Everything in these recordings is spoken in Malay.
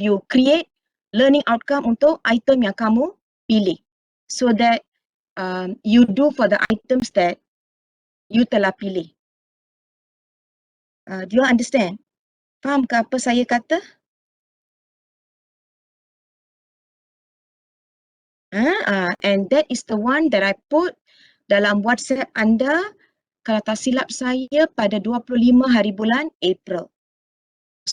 you create learning outcome untuk item yang kamu pilih. So that you do for the items that you telah pilih. Do you understand? Faham ke apa saya kata? And that is the one that I put dalam WhatsApp anda kalau tak silap saya pada 25 hari bulan April.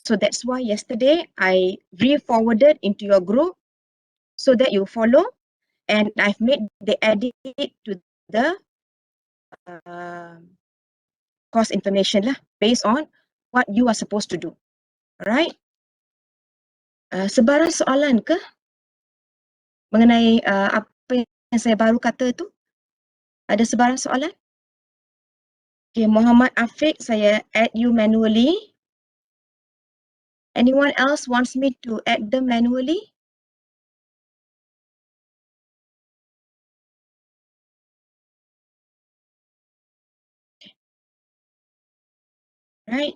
So that's why yesterday I re-forwarded into your group so that you follow, and I've made the edit to the course information lah based on what you are supposed to do. Alright? Sebarang soalan ke mengenai apa yang saya baru kata tu? Ada sebarang soalan? Okay, Muhammad Afiq, saya add you manually. Anyone else wants me to add them manually? Right.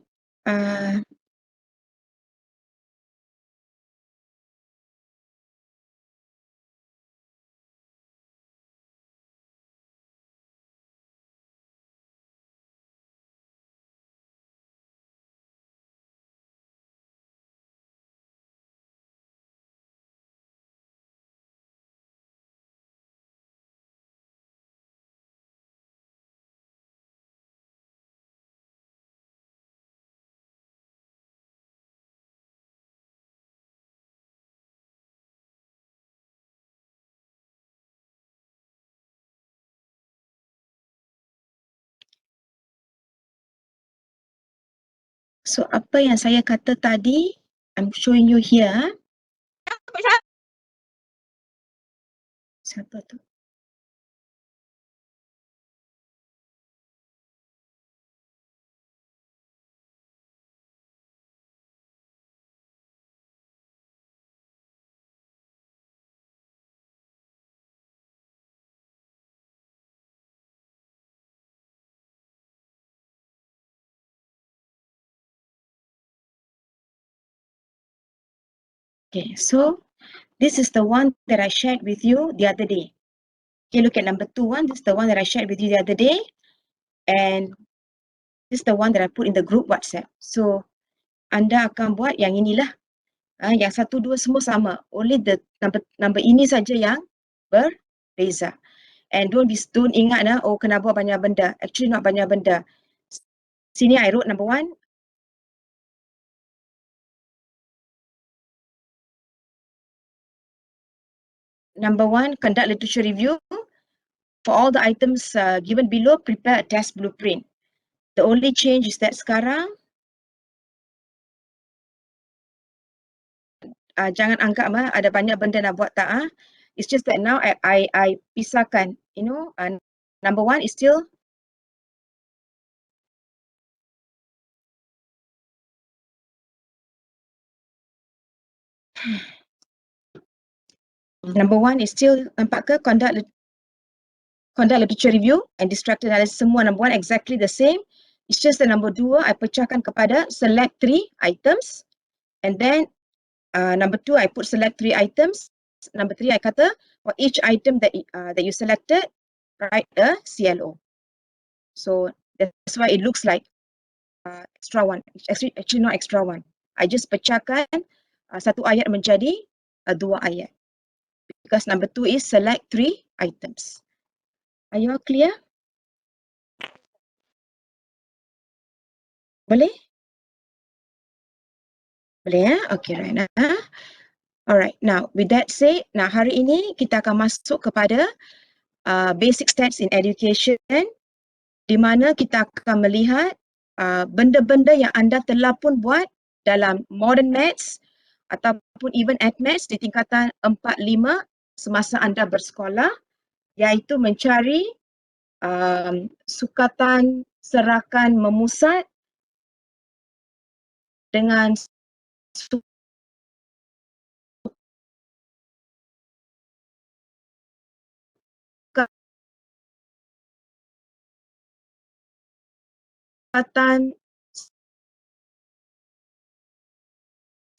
So apa yang saya kata tadi, I'm showing you here. Siapa tu? Okay, so this is the one that I shared with you the other day. Okay, look at number 2 one. This is the one that I shared with you the other day. And this is the one that I put in the group WhatsApp. So, anda akan buat yang inilah. Yang 1, 2 semua sama. Only the number ini saja yang berbeza. And don't ingat kena buat banyak benda. Actually not banyak benda. Sini I wrote number 1. Number 1, conduct literature review. For all the items given below, prepare a test blueprint. The only change is that sekarang jangan anggap ada banyak benda nak buat tak. It's just that now I pisahkan, number 1 is still nampak ke conduct literature review and distracted analysis, semua number 1 exactly the same. It's just that number 2 I pecahkan kepada select 3 items, and then number 2 I put select 3 items. Number 3 I kata for each item that you selected, write a CLO. So that's why it looks like extra one. Actually not extra one. I just pecahkan satu ayat menjadi 2 ayat. Because number 2 is select 3 items. Are you all clear? Boleh? Boleh ya? Okay, right. Alright, now with that said, hari ini kita akan masuk kepada basic stats in education, di mana kita akan melihat benda-benda yang anda telah pun buat dalam modern maths ataupun even AdMaths di tingkatan 4-5 semasa anda bersekolah, iaitu mencari sukatan, serakan, memusat dengan sukatan,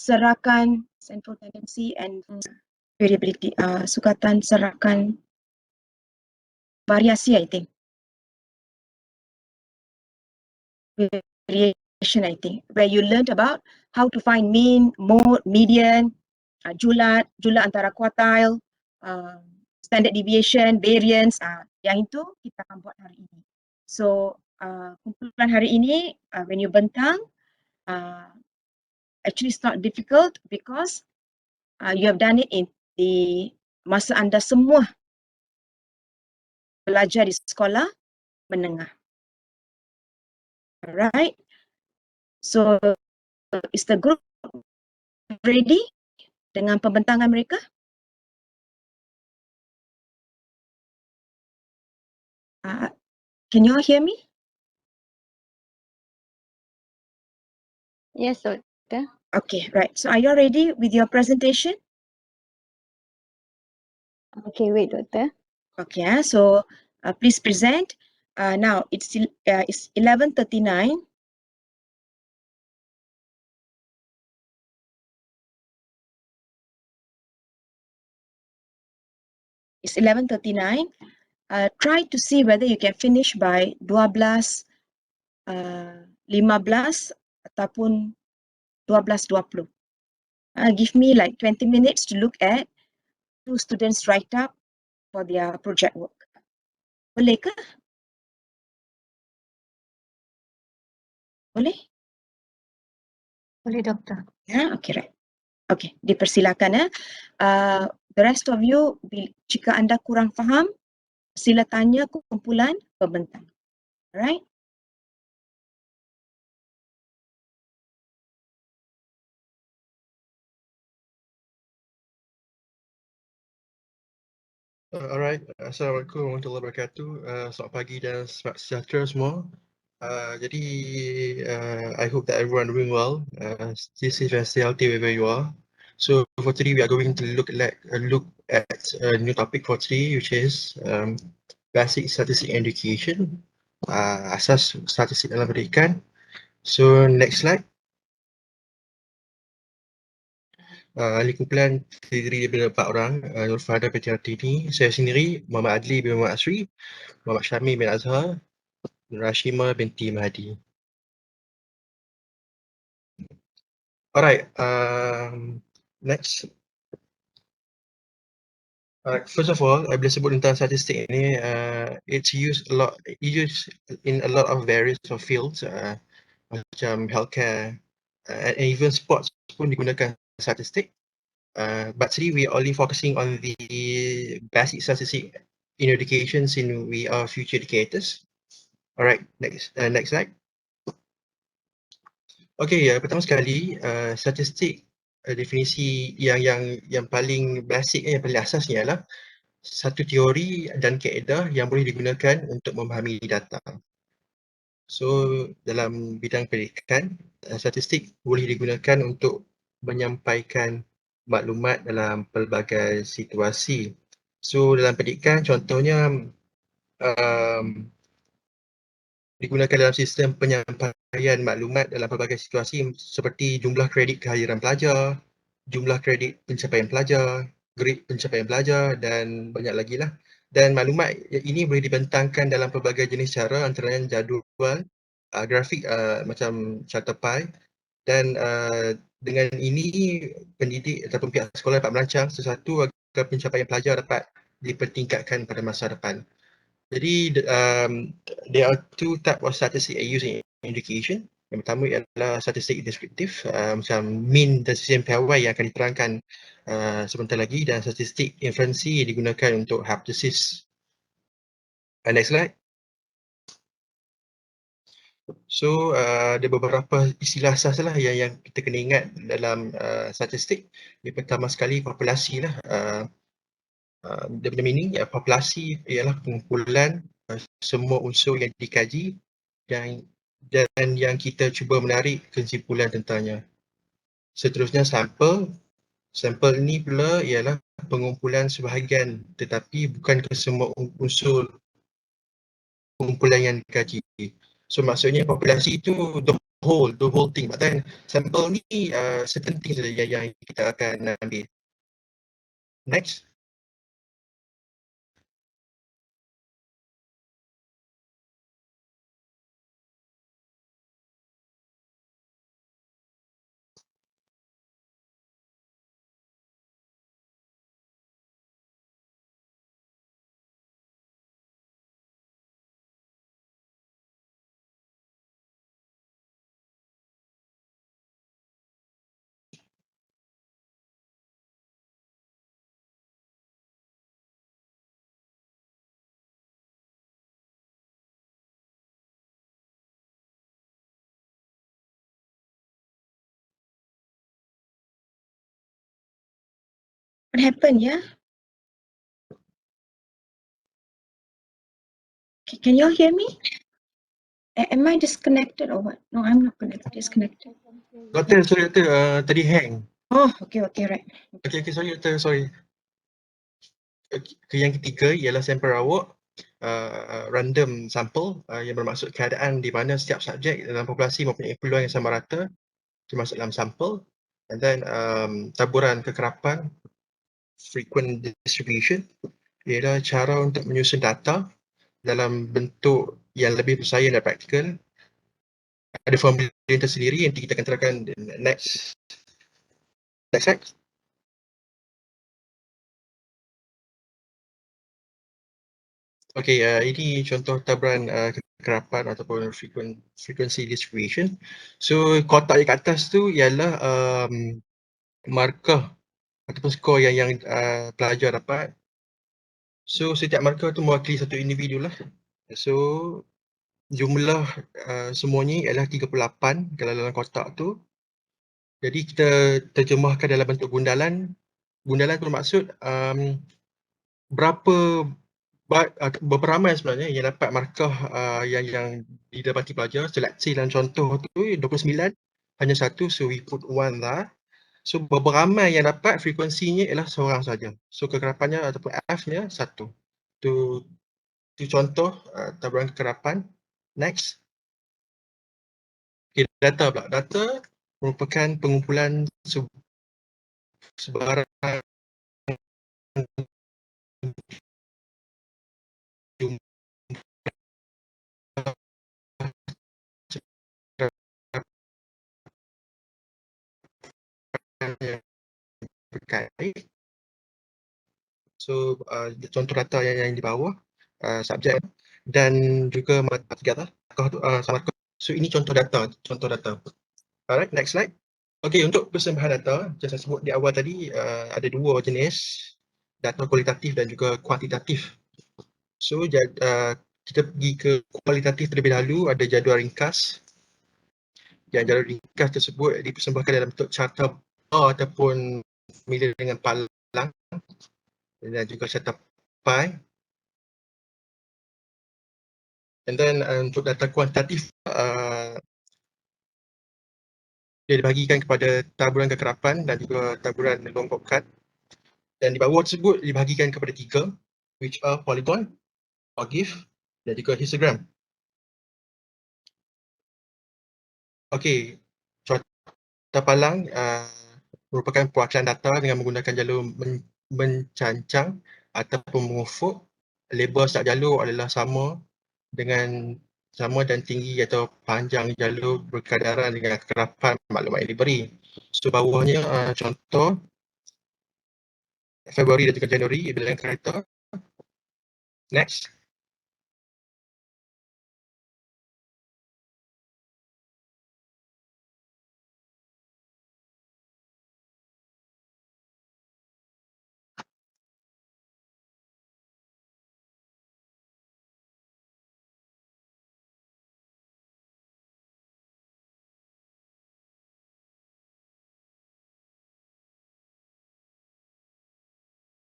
serakan, central tendency and variability, sukatan serakan variasi, I think. Variation, I think, where you learned about how to find mean, mode, median, julat antara quartile, standard deviation, variance, yang itu kita akan buat hari ini. So, kumpulan hari ini, when you bentang, actually it's not difficult because you have done it in di masa anda semua belajar di sekolah menengah. Alright. So, is the group ready dengan pembentangan mereka? Can you all hear me? Yes, Doctor. Okay, right. So are you all ready with your presentation? Okay, wait, Doctor. Okay, so please present. Now it's 11:39. It's 11:39. Try to see whether you can finish by 12, 15 ataupun 12:20. Give me like 20 minutes to look at two students write up for their project work. Boleh ke? Boleh? Boleh, Doktor. Ya, okay, right. Okay, dipersilakan ya. The rest of you, jika anda kurang faham, sila tanya kumpulan pembentang. Alright? Alright, Assalamualaikum warahmatullahi wabarakatuh. Selamat pagi dan selamat sejahtera semua. Jadi, I hope that everyone doing well. Stay safe and stay healthy wherever you are. So for today, we are going to look at a new topic for today, which is basic statistic education, asas statistik dalam pendidikan. So next slide. Ahli kumpulan terdiri daripada 4 orang, Nur Fahada binti Hartini, saya sendiri, Muhammad Adli bin Muhammad Asri, Muhammad Syamil bin Azhar, Nur Hashimah binti Mahdi. Alright, next. First of all, bila sebut tentang statistik ini, it's used in a lot of various fields, macam healthcare, and even sports pun digunakan statistik. But today we are only focusing on the basic statistic in education since we are future educators. Alright, next slide. Okay, pertama sekali, statistik, definisi yang paling basic, yang paling asasnya adalah satu teori dan kaedah yang boleh digunakan untuk memahami data. So, dalam bidang pendidikan, statistik boleh digunakan untuk menyampaikan maklumat dalam pelbagai situasi. So, dalam pendidikan, contohnya digunakan dalam sistem penyampaian maklumat dalam pelbagai situasi seperti jumlah kredit kehadiran pelajar, jumlah kredit pencapaian pelajar, grade pencapaian pelajar dan banyak lagi lah. Dan maklumat ini boleh dibentangkan dalam pelbagai jenis cara, antaranya jadual, grafik macam carta pie, dan dengan ini pendidik ataupun pihak sekolah dapat merancang sesuatu agar pencapaian pelajar dapat dipertingkatkan pada masa depan. Jadi there are two type of statistics used in education. Yang pertama ialah statistik deskriptif, macam mean dan sistem piawai yang akan diterangkan sebentar lagi, dan statistik inferensi digunakan untuk hypothesis. Next slide. So ada beberapa istilah asas lah yang kita kena ingat dalam statistik. Yang pertama sekali populasi lah. Dia punya meaning, populasi ialah kumpulan semua unsur yang dikaji dan yang kita cuba menarik kesimpulan tentangnya. Seterusnya sampel. Sampel ini pula ialah pengumpulan sebahagian tetapi bukan kesemua unsur kumpulan yang dikaji. So maksudnya populasi itu the whole thing. But then sampel ni certain things saja yang kita akan ambil. Next. What happened, yeah? Can you all hear me? Am I disconnected or what? No, I'm not disconnected. Doktor, sorry doktor, tadi hang. Oh, okay, right. Okay, sorry doktor, sorry. Yang ketiga ialah sampel rawak, random sample yang bermaksud keadaan di mana setiap subjek dalam populasi mempunyai peluang yang sama rata termasuk dalam sampel. And then taburan kekerapan, frequent distribution, ialah cara untuk menyusun data dalam bentuk yang lebih percaya dan praktikal. Ada formula tersendiri yang kita akan terangkan next slide. Okey, ini contoh taburan kekerapan ataupun frequency distribution. So kotak di atas tu ialah markah ataupun skor yang pelajar dapat. So setiap markah tu mewakili satu individu lah. So jumlah semuanya ialah 38 kalau dalam kotak tu. Jadi kita terjemahkan dalam bentuk gundalan. Gundalan tu bermaksud berapa ramai sebenarnya yang dapat markah yang didapati pelajar. So let's say dalam contoh tu 29, hanya satu, so we put 1 lah. So berapa ramai yang dapat, frekuensinya ialah seorang saja. So kekerapannya ataupun F-nya 1. Tu contoh taburan kekerapan. Next. Okay, data pula. Data merupakan pengumpulan sebarang jumlah yang berkait. So contoh data yang di bawah, subjek dan juga markah markah. So ini contoh data. Alright, next slide. Okay, untuk persembahan data, macam saya sebut di awal tadi, ada dua jenis, data kualitatif dan juga kuantitatif. So kita pergi ke kualitatif terlebih dahulu, ada jadual ringkas. Yang jadual ringkas tersebut dipersembahkan dalam bentuk carta bar ataupun formula dengan palang dan juga carta pie. And then untuk data kuantitatif, dia dibahagikan kepada taburan kekerapan dan juga taburan longkokkan. Dan di bawah tersebut dibahagikan kepada 3, which are polygon, ogive dan juga histogram. Okey, carta palang merupakan perwakilan data dengan menggunakan jalur mencancang ataupun mengufuk. Label setiap jalur adalah sama dan tinggi atau panjang jalur berkadaran dengan kekerapan maklumat yang diberi. So bawahnya contoh Februari dan juga Januari bilangan kereta. Next.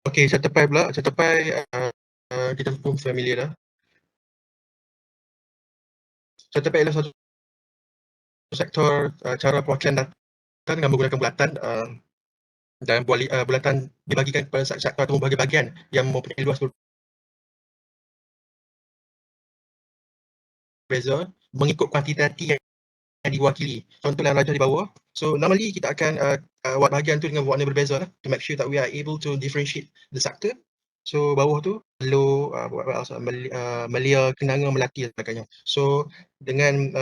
Okey, carta pie pula. Carta pie kita pun familiar dah. Carta pie ialah satu sektor cara perwakilan data dengan menggunakan bulatan dan bulatan dibagikan kepada sektor atau bahagian-bahagian yang mempunyai luas berbeza mengikut kuantiti yang diwakili. Contoh yang rajah di bawah. So normally kita akan buat bahagian tu dengan warna berbeza lah, to make sure that we are able to differentiate the sector. So bawah tu Melo, Melia, Kenanga, Melati dan sebagainya. So dengan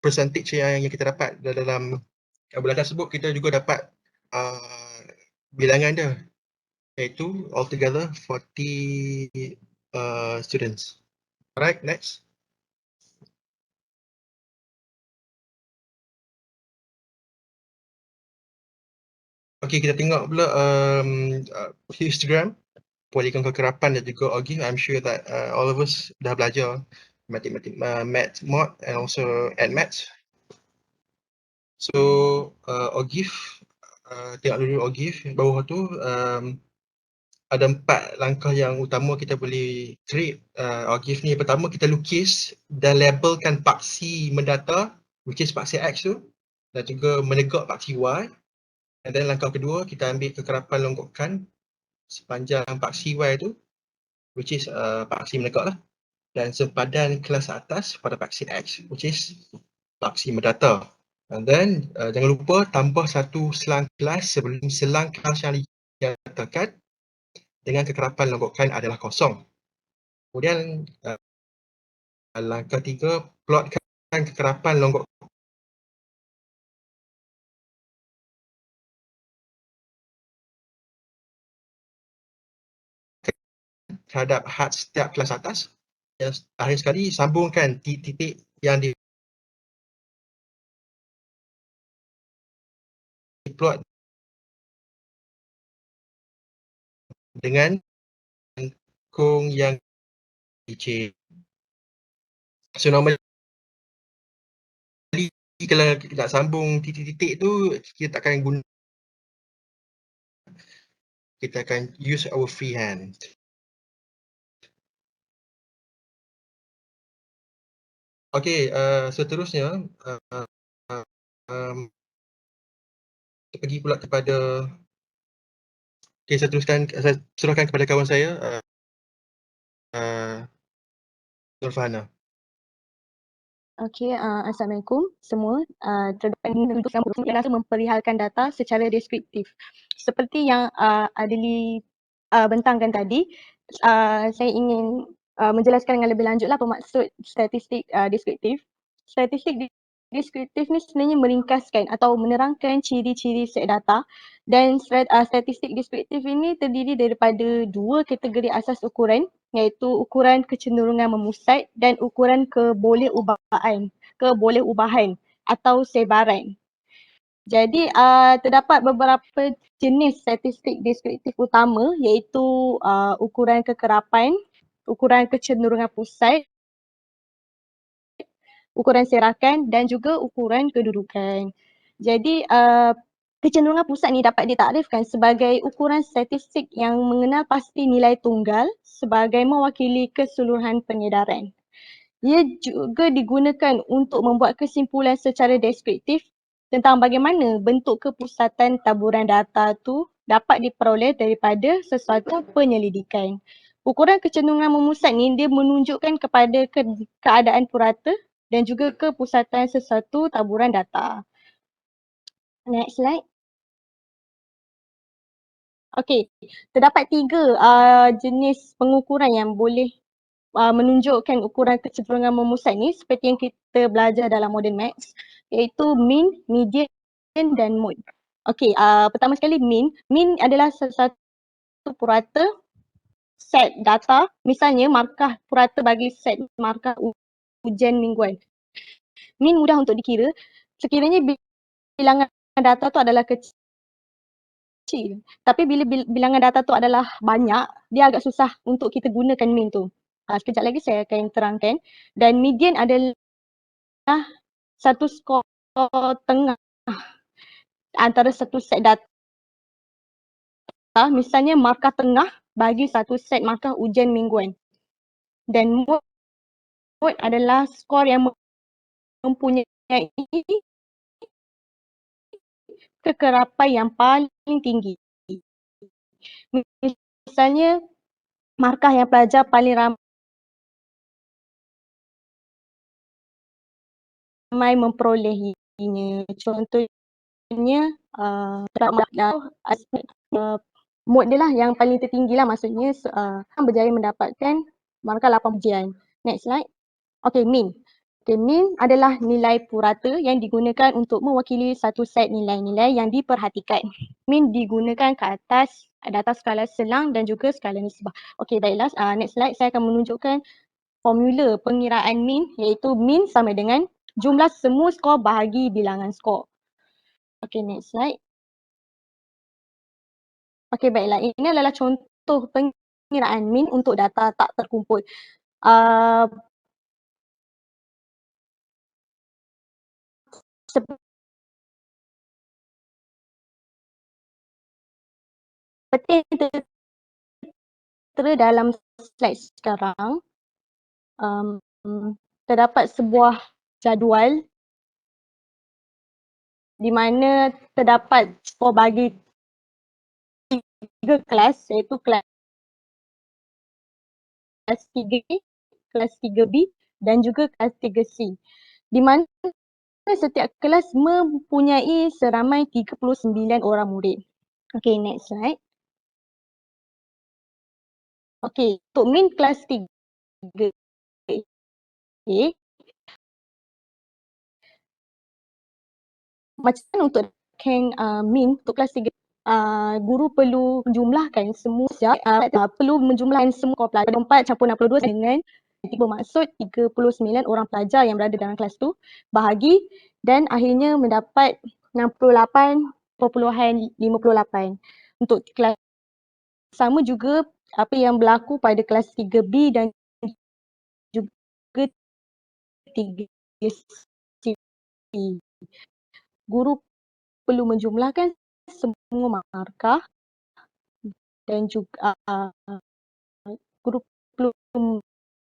percentage yang kita dapat dalam bulan tersebut, kita juga dapat bilangan dia, iaitu altogether 40 students. Alright, next. Okay, kita tengok pula histogram, polygon kekerapan dan juga OGIF. I'm sure that all of us dah belajar matematik, math, mod and also maths. So OGIF, tengok dulu OGIF. Bawah tu ada 4 langkah yang utama kita boleh create OGIF ni. Pertama, kita lukis dan labelkan paksi mendata, which is paksi X tu, dan juga menegak paksi Y. And then langkah kedua, kita ambil kekerapan longgokan sepanjang paksi Y tu, which is paksi menegak lah, dan sempadan kelas atas pada paksi X, which is paksi mendata. And then jangan lupa tambah satu selang kelas sebelum selang kelas yang dinyatakan dengan kekerapan longgokan adalah kosong. Kemudian langkah 3, plotkan kekerapan longgokan terhadap had setiap kelas atas. Dan akhir sekali, sambungkan titik yang diplot dengan kung yang licin. So normally kalau nak sambung titik-titik tu, kita takkan guna, kita akan use our free hand. Okay, seterusnya kita pergi pula kepada, okay, saya serahkan kepada kawan saya, Nurfahana. Okey, Assalamualaikum semua. Terdapat tentu yang rasa memperihalkan data secara deskriptif. Seperti yang Adeli bentangkan tadi, saya ingin menjelaskan dengan lebih lanjut lah apa maksud statistik deskriptif. Statistik deskriptif ni sebenarnya meringkaskan atau menerangkan ciri-ciri set data, dan statistik deskriptif ini terdiri daripada 2 kategori asas ukuran, iaitu ukuran kecenderungan memusat dan ukuran keboleubahan atau sebaran. Jadi terdapat beberapa jenis statistik deskriptif utama, iaitu ukuran kekerapan, ukuran kecenderungan pusat, ukuran serakan dan juga ukuran kedudukan. Jadi kecenderungan pusat ni dapat ditakrifkan sebagai ukuran statistik yang mengenal pasti nilai tunggal sebagai mewakili keseluruhan pengedaran. Ia juga digunakan untuk membuat kesimpulan secara deskriptif tentang bagaimana bentuk kepusatan taburan data tu dapat diperoleh daripada sesuatu penyelidikan. Ukuran kecenderungan memusat ni dia menunjukkan kepada keadaan purata dan juga kepusatan sesuatu taburan data. Next slide. Okey, terdapat 3 jenis pengukuran yang boleh menunjukkan ukuran kecenderungan memusat ni seperti yang kita belajar dalam modern maths, iaitu mean, median dan mode. Okey, pertama sekali mean. Mean adalah sesuatu purata set data. Misalnya markah purata bagi set markah ujian mingguan. Mean mudah untuk dikira sekiranya bilangan data tu adalah kecil. Tapi bila bilangan data tu adalah banyak, dia agak susah untuk kita gunakan mean tu. Sekejap lagi saya akan terangkan. Dan median adalah satu skor tengah antara satu set data. Misalnya markah tengah bagi satu set markah ujian mingguan. Dan mode adalah skor yang mempunyai kekerapan yang paling tinggi. Misalnya markah yang pelajar paling ramai ramai memperolehinya. Contohnya mood dia lah yang paling tertinggi lah, maksudnya berjaya mendapatkan markah 8 ujian. Next slide. Okay, min. Okay, min adalah nilai purata yang digunakan untuk mewakili satu set nilai-nilai yang diperhatikan. Min digunakan ke atas data skala selang dan juga skala nisbah. Okay, baiklah. Next slide, saya akan menunjukkan formula pengiraan min, iaitu min sama dengan jumlah semua skor bahagi bilangan skor. Okay, next slide. Okay, baiklah. Ini adalah contoh pengiraan min untuk data tak terkumpul. Seperti yang tertera dalam slide sekarang, terdapat sebuah jadual di mana terdapat skor bagi 3 kelas, iaitu kelas 3A, kelas 3B dan juga kelas 3C. Di mana setiap kelas mempunyai seramai 39 orang murid. Okay, next slide. Okay, untuk min kelas 3A, macam mana untuk dapatkan min untuk kelas 3? Guru perlu menjumlahkan semua perlu menjumlahkan semua skor pelajar 4/62 dengan bermaksud 39 orang pelajar yang berada dalam kelas tu bahagi dan akhirnya mendapat 68.58. Untuk kelas sama juga apa yang berlaku pada kelas 3B dan juga 3C. Guru perlu menjumlahkan semua markah dan juga guru perlu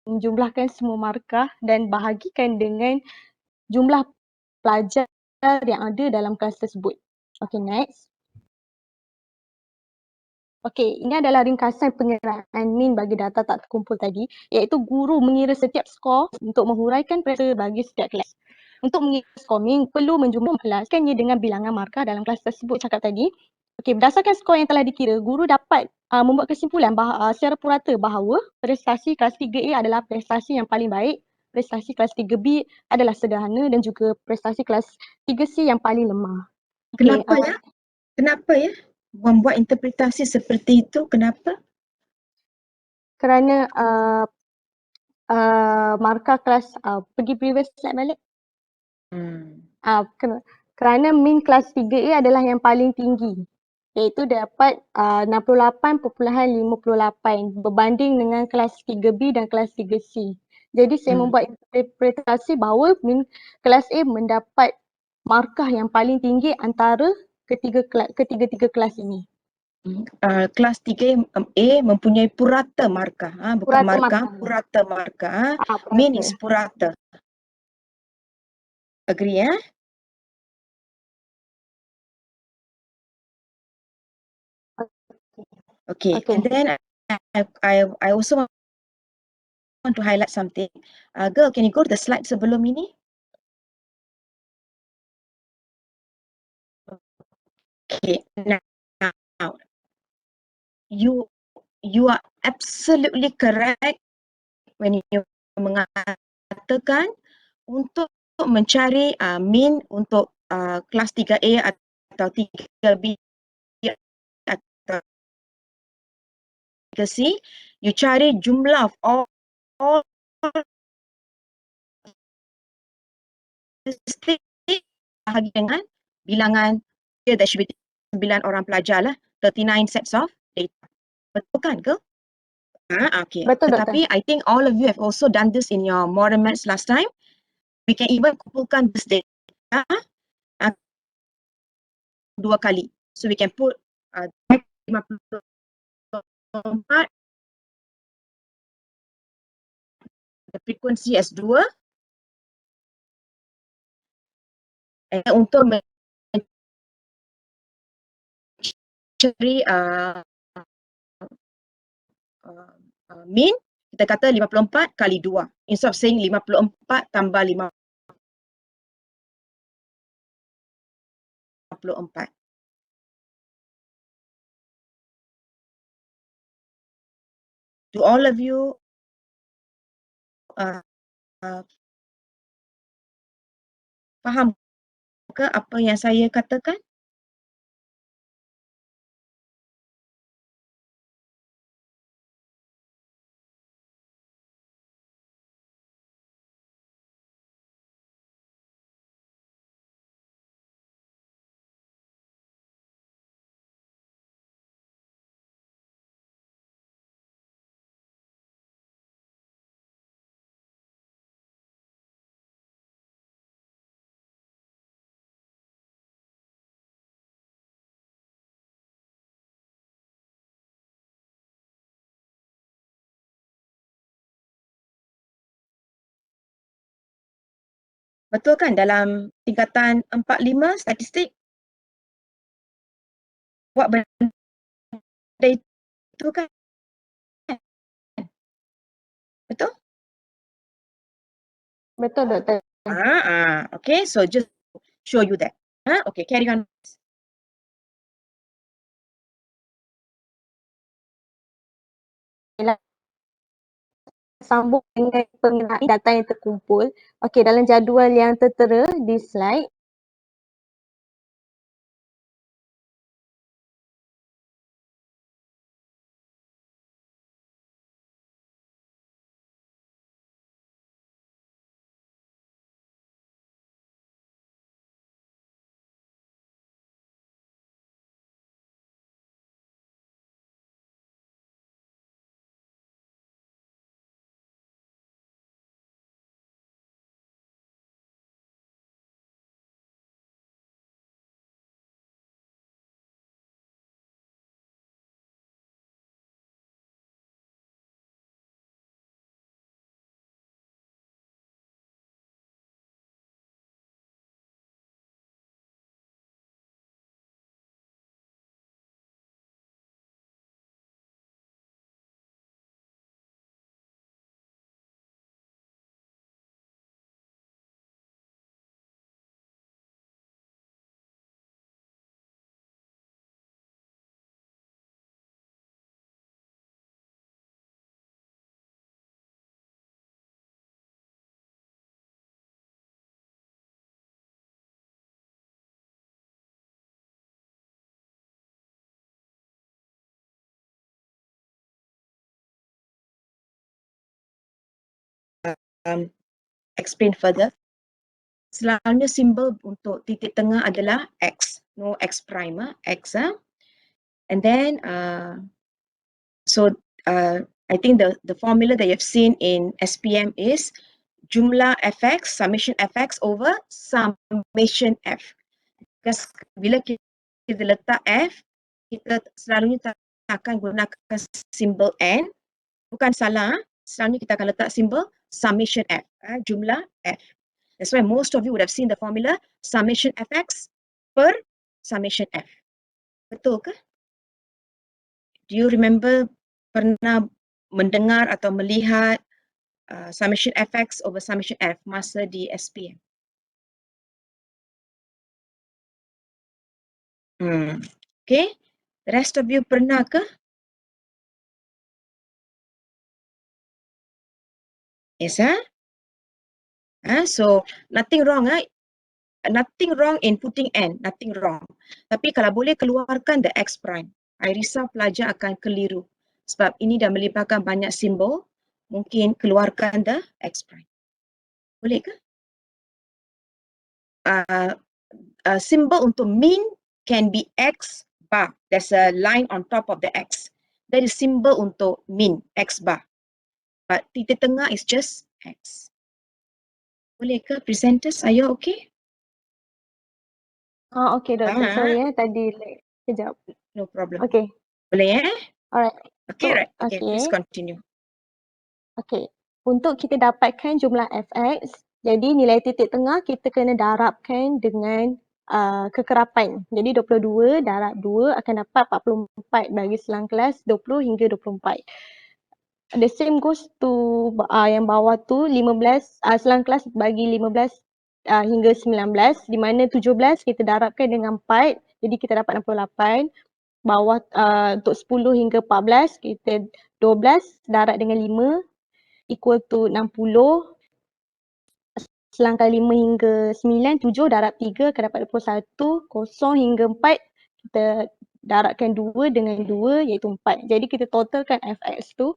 menjumlahkan semua markah dan bahagikan dengan jumlah pelajar yang ada dalam kelas tersebut. Okay, next. Okay, ini adalah ringkasan pengiraan min bagi data tak terkumpul tadi, iaitu guru mengira setiap skor untuk menghuraikan periksa bagi setiap kelas. Untuk mengira skor min, perlu menjumlahkannya dengan bilangan markah dalam kelas tersebut cakap tadi. Okay, berdasarkan skor yang telah dikira, guru dapat membuat kesimpulan secara purata bahawa prestasi kelas 3A adalah prestasi yang paling baik, prestasi kelas 3B adalah sederhana dan juga prestasi kelas 3C yang paling lemah. Okay, Kenapa ya membuat interpretasi seperti itu? Kenapa? Kerana markah kelas, pergi previous slide balik. Kerana min kelas 3A adalah yang paling tinggi, iaitu dapat 68.58 berbanding dengan kelas 3B dan kelas 3C. Jadi saya membuat interpretasi bahawa min kelas A mendapat markah yang paling tinggi antara ketiga-tiga kelas ini. Kelas 3A mempunyai purata markah, bukan Purata markah, markah. purata markah. Purata. Min is purata. Agree, ya? Okay. And then I also want to highlight something. Girl, can you go to the slide sebelum ini? Okay, now you are absolutely correct when you mengatakan untuk mencari min untuk kelas 3A atau 3B atau 3C, you cari jumlah of all statistik bahagi dengan bilangan that should be 9 orang pelajar lah, 39 sets of data. Betul kan ke? Okay. Betul, Tetapi I think all of you have also done this in your modern maths last time. We can even kumpulkan this data 2 kali. So we can put 54 the frequency as 2 untuk mencari min, kita kata 54 kali 2 instead of saying 54 tambah 54. 24. Do all of you faham ke apa yang saya katakan? Betul kan dalam tingkatan 4-5 statistik buat benda itu kan? Betul? Betul doktor. Okay, so just show you that. Okay, carry on. Sambung dengan pengenai data yang terkumpul. Okey, dalam jadual yang tertera di slide, Explain further. Selalunya simbol untuk titik tengah adalah X. No X prime, X. And then, I think the formula that you've seen in SPM is jumlah fx, summation fx over summation f. Because bila kita letak f, kita selalunya akan gunakan simbol n. Bukan salah, selalunya kita akan letak simbol summation f, jumlah f. That's why most of you would have seen the formula summation fx per summation f. Betul ke? Do you remember pernah mendengar atau melihat summation fx over summation f masa di SPM? Okay, the rest of you pernah ke? Yes, so nothing wrong, nothing wrong in putting n, nothing wrong. Tapi kalau boleh keluarkan the x prime. I risau pelajar akan keliru sebab ini dah melibatkan banyak simbol. Mungkin keluarkan the x prime. Boleh ke? Symbol untuk mean can be x bar. There's a line on top of the x. That is symbol untuk mean, x bar. But titik tengah is just x. Boleh ke presenters? Are you okay? okey doktor. Sorry tadi kejap. No problem. Okey. Boleh Alright. Okay, right. Okay, Okay. please continue. Okey. Untuk kita dapatkan jumlah fx, jadi nilai titik tengah kita kena darabkan dengan kekerapan. Jadi 22 darab 2 akan dapat 44 bagi selang kelas 20 hingga 24. The same goes to yang bawah tu 15, selang kelas bagi 15 hingga 19, di mana 17 kita darabkan dengan 4, jadi kita dapat 68. Bawah untuk 10 hingga 14, kita 12 darab dengan 5 equal to 60. Selangkah 5 hingga 9, 7 darab 3 akan dapat 21. 0 hingga 4, kita darabkan 2 dengan 2 iaitu 4. Jadi kita totalkan fx tu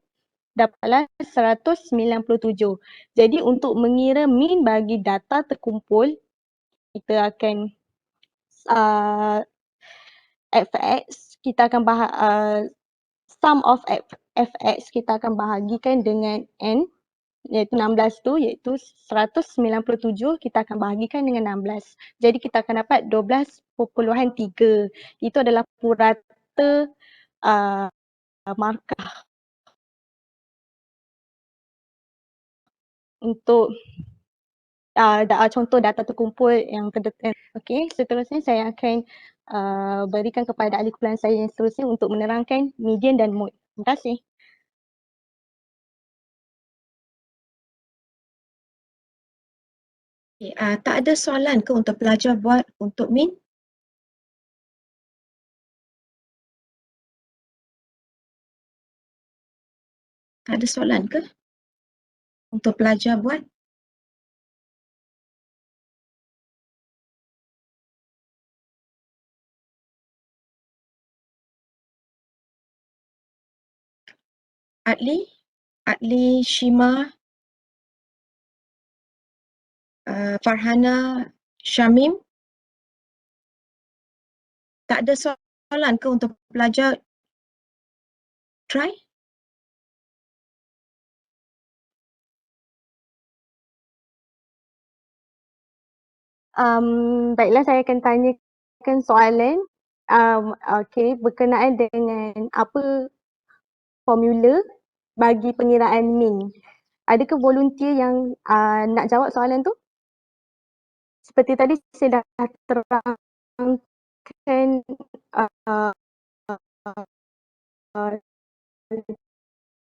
dapatlah 197. Jadi untuk mengira mean bagi data terkumpul, kita akan fx kita akan sum of fx kita akan bahagikan dengan n, iaitu 16 tu, iaitu 197 kita akan bahagikan dengan 16. Jadi kita akan dapat 12.3. Itu adalah purata markah untuk contoh data terkumpul yang terdekat. Okey, seterusnya saya akan berikan kepada ahli kumpulan saya yang seterusnya untuk menerangkan median dan mode. Terima kasih. Okay, tak ada soalan ke untuk pelajar buat untuk mean? Tak ada soalan ke untuk pelajar buat? Adli, Shima, Farhana, Syamim. Tak ada soalan ke untuk pelajar try? Baiklah, saya akan tanyakan soalan. Okey, berkenaan dengan apa formula bagi pengiraan mean. Adakah volunteer yang nak jawab soalan tu? Seperti tadi saya dah terangkan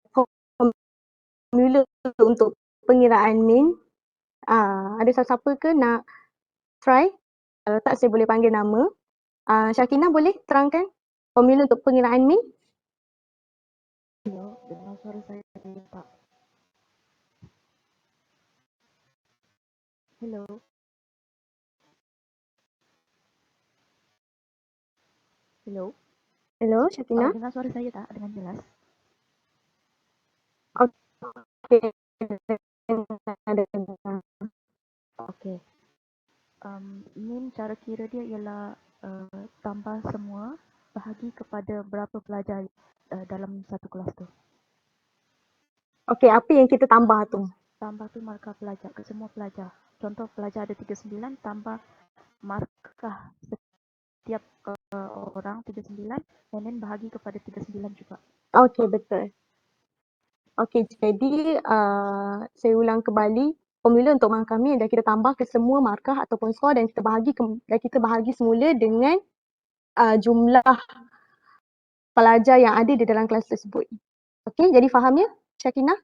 formula untuk pengiraan mean. Ada siapa ke nak try? Kalau tak, saya boleh panggil nama. Syakina boleh terangkan formula untuk pengiraan mean? Hello, dengar suara saya tak? Hello. Hello. Hello, Syakina. Dengar suara saya tak dengan jelas? Okey. Okey. Mean cara kira dia ialah tambah semua bahagi kepada berapa pelajar dalam satu kelas tu. Okey, apa yang kita tambah tu? Tambah tu markah pelajar ke semua pelajar. Contoh pelajar ada 39, tambah markah setiap orang 39 and then bahagi kepada 39 juga. Okey, betul. Okey, jadi saya ulang kembali. Formula untuk markah mean adalah kita tambah ke semua markah ataupun skor dan kita bahagi semula dengan jumlah pelajar yang ada di dalam kelas tersebut. Okey, jadi faham ya, Syakina?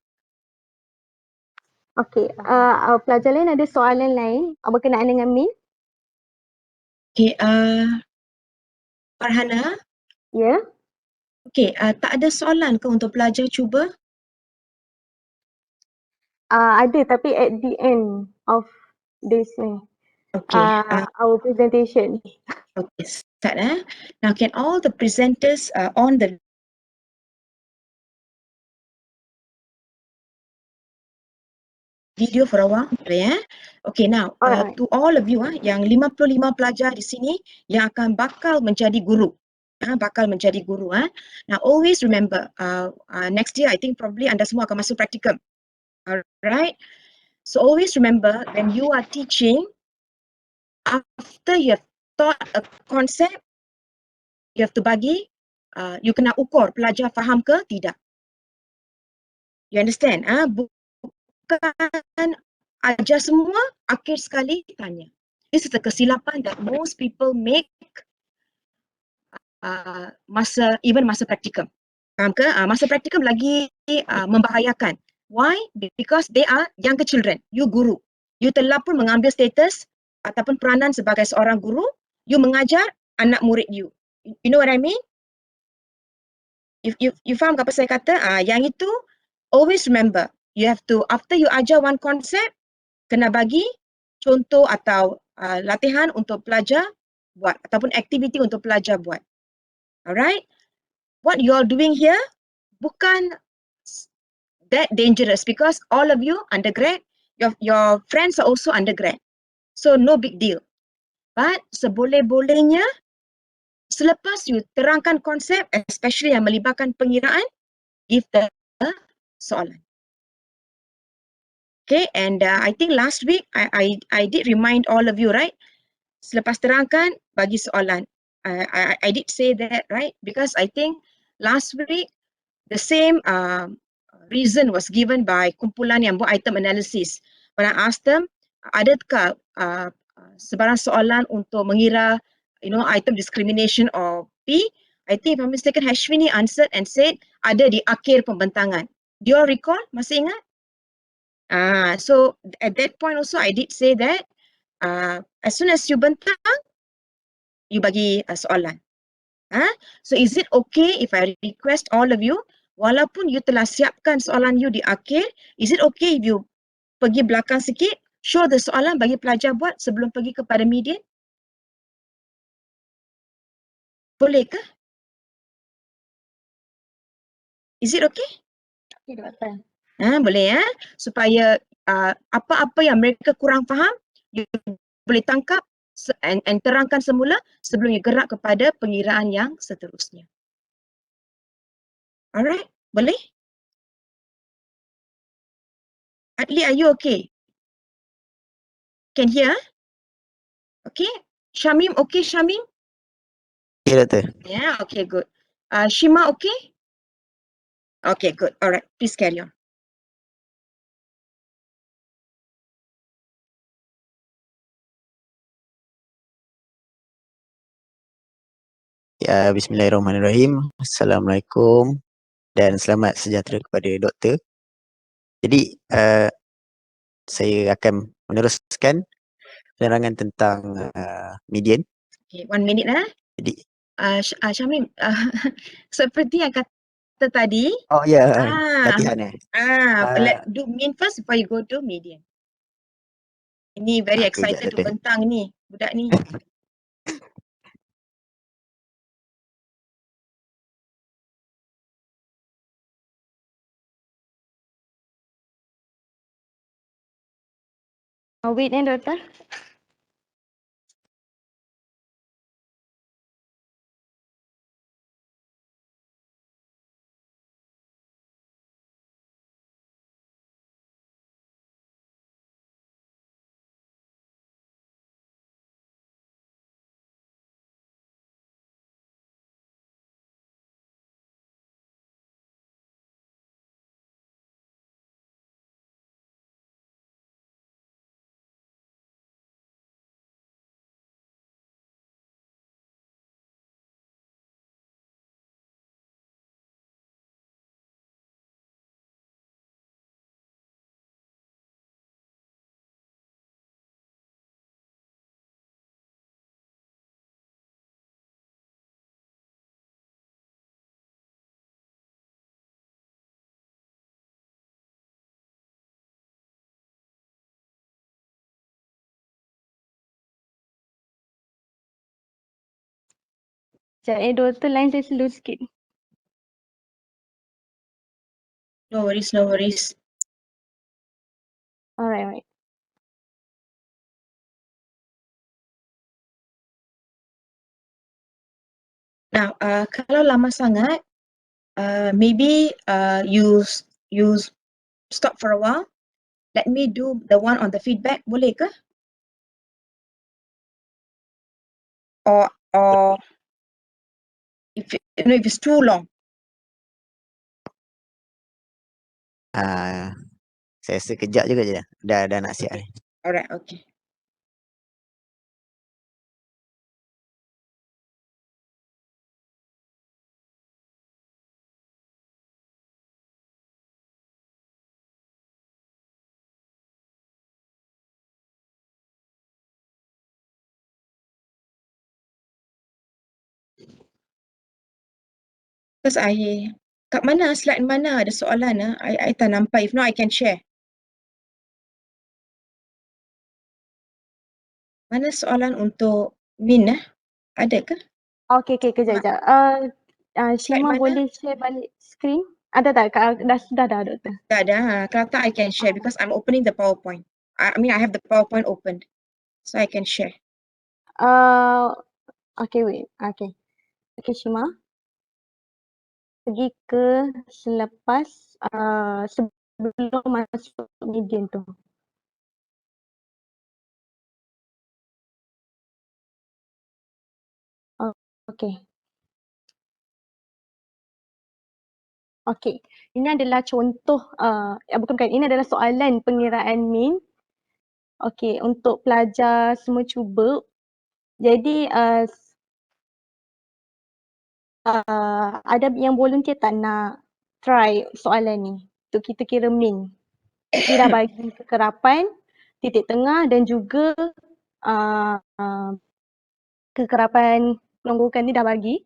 Okey, pelajar lain ada soalan lain berkenaan dengan mean? Okay, Farhana? Ya. Okay, tak ada soalan ke untuk pelajar cuba? Ada, tapi at the end of this our presentation. Okay, start. Now can all the presenters on the video for a while, ya? Okay, now to all of you yang 55 pelajar di sini yang akan bakal menjadi guru. Bakal menjadi guru. Now always remember, next year I think probably anda semua akan masuk practicum. Alright? So always remember when you are teaching, after you have taught a concept, you have to bagi, you kena ukur pelajar faham ke tidak. You understand? Bukan ajar semua, akhir sekali tanya. This is the kesilapan that most people make masa praktikum. Faham ke? Masa praktikum lagi membahayakan. Why? Because they are younger children. You guru. You telah pun mengambil status ataupun peranan sebagai seorang guru, you mengajar anak murid you. You know what I mean? You faham apa saya kata? Yang itu always remember, you have to, after you ajar one concept, kena bagi contoh atau latihan untuk pelajar buat ataupun aktiviti untuk pelajar buat. Alright? What you are doing here bukan that dangerous because all of you undergrad, your friends are also undergrad. So no big deal. But seboleh-bolehnya selepas you terangkan konsep, especially yang melibatkan pengiraan, give the soalan. Okay, and I think last week I did remind all of you, right? Selepas terangkan, bagi soalan. I did say that, right? Because I think last week the same reason was given by kumpulan yang buat item analysis. When I asked them, adakah sebarang soalan untuk mengira, item discrimination or P? I think if I'm mistaken, Hashwini answered and said ada di akhir pembentangan. Do you all recall? Masih ingat? So at that point also I did say that as soon as you bentang, you bagi soalan. So is it okay if I request all of you, walaupun you telah siapkan soalan you di akhir, is it okay if you pergi belakang sikit, show the soalan bagi pelajar buat sebelum pergi kepada median? Boleh ke? Is it okay? Okay, Doktor. Boleh ya, supaya apa-apa yang mereka kurang faham, you boleh tangkap and terangkan semula sebelum you gerak kepada pengiraan yang seterusnya. Alright, boleh? Adli, are you okay? Can hear? Okay. Shamim, okay, Shamim? Okay, Doktor. Yeah, okay, good. Shima, okay? Okay, good. Alright, please carry on. Ya, Bismillahirrahmanirrahim. Assalamualaikum dan selamat sejahtera kepada doktor. Jadi, saya akan meneruskan penerangan tentang median. Okay, 1 minute Jadi, Shamim, seperti yang kata tadi, oh ya, latihan let do mean first before you go to median. Ini very excited to Doktor. bentang ni, budak ni. Wait Doktor. Sekejap Doktor, line saya slow sikit. No worries, no worries. Alright. Now, kalau lama sangat, maybe you stop for a while. Let me do the one on the feedback, boleh ke? Or if it's too long. Saya sekejap juga je. Dah nak siap ni. Alright, okay. Because kat mana, slide mana ada soalan I tak nampak. If not, I can share. Mana soalan untuk min Ada ke? Okay, kejap. Slide Shima mana? boleh share balik screen? Ada tak? Sudah dah, Doktor. Tak ada. Kalau tak, I can share because I'm opening the PowerPoint. I mean, I have the PowerPoint opened. So I can share. Okay, wait. Okay, Shima. Pergi ke selepas sebelum masuk median tu. Okay. Okay. Ini adalah contoh, bukan. Ini adalah soalan pengiraan min. Okay, untuk pelajar semua cuba. Jadi, ada yang volunteer tak nak try soalan ni untuk kita kira min. Dia dah bagi kekerapan, titik tengah dan juga kekerapan longgokan ni dah bagi.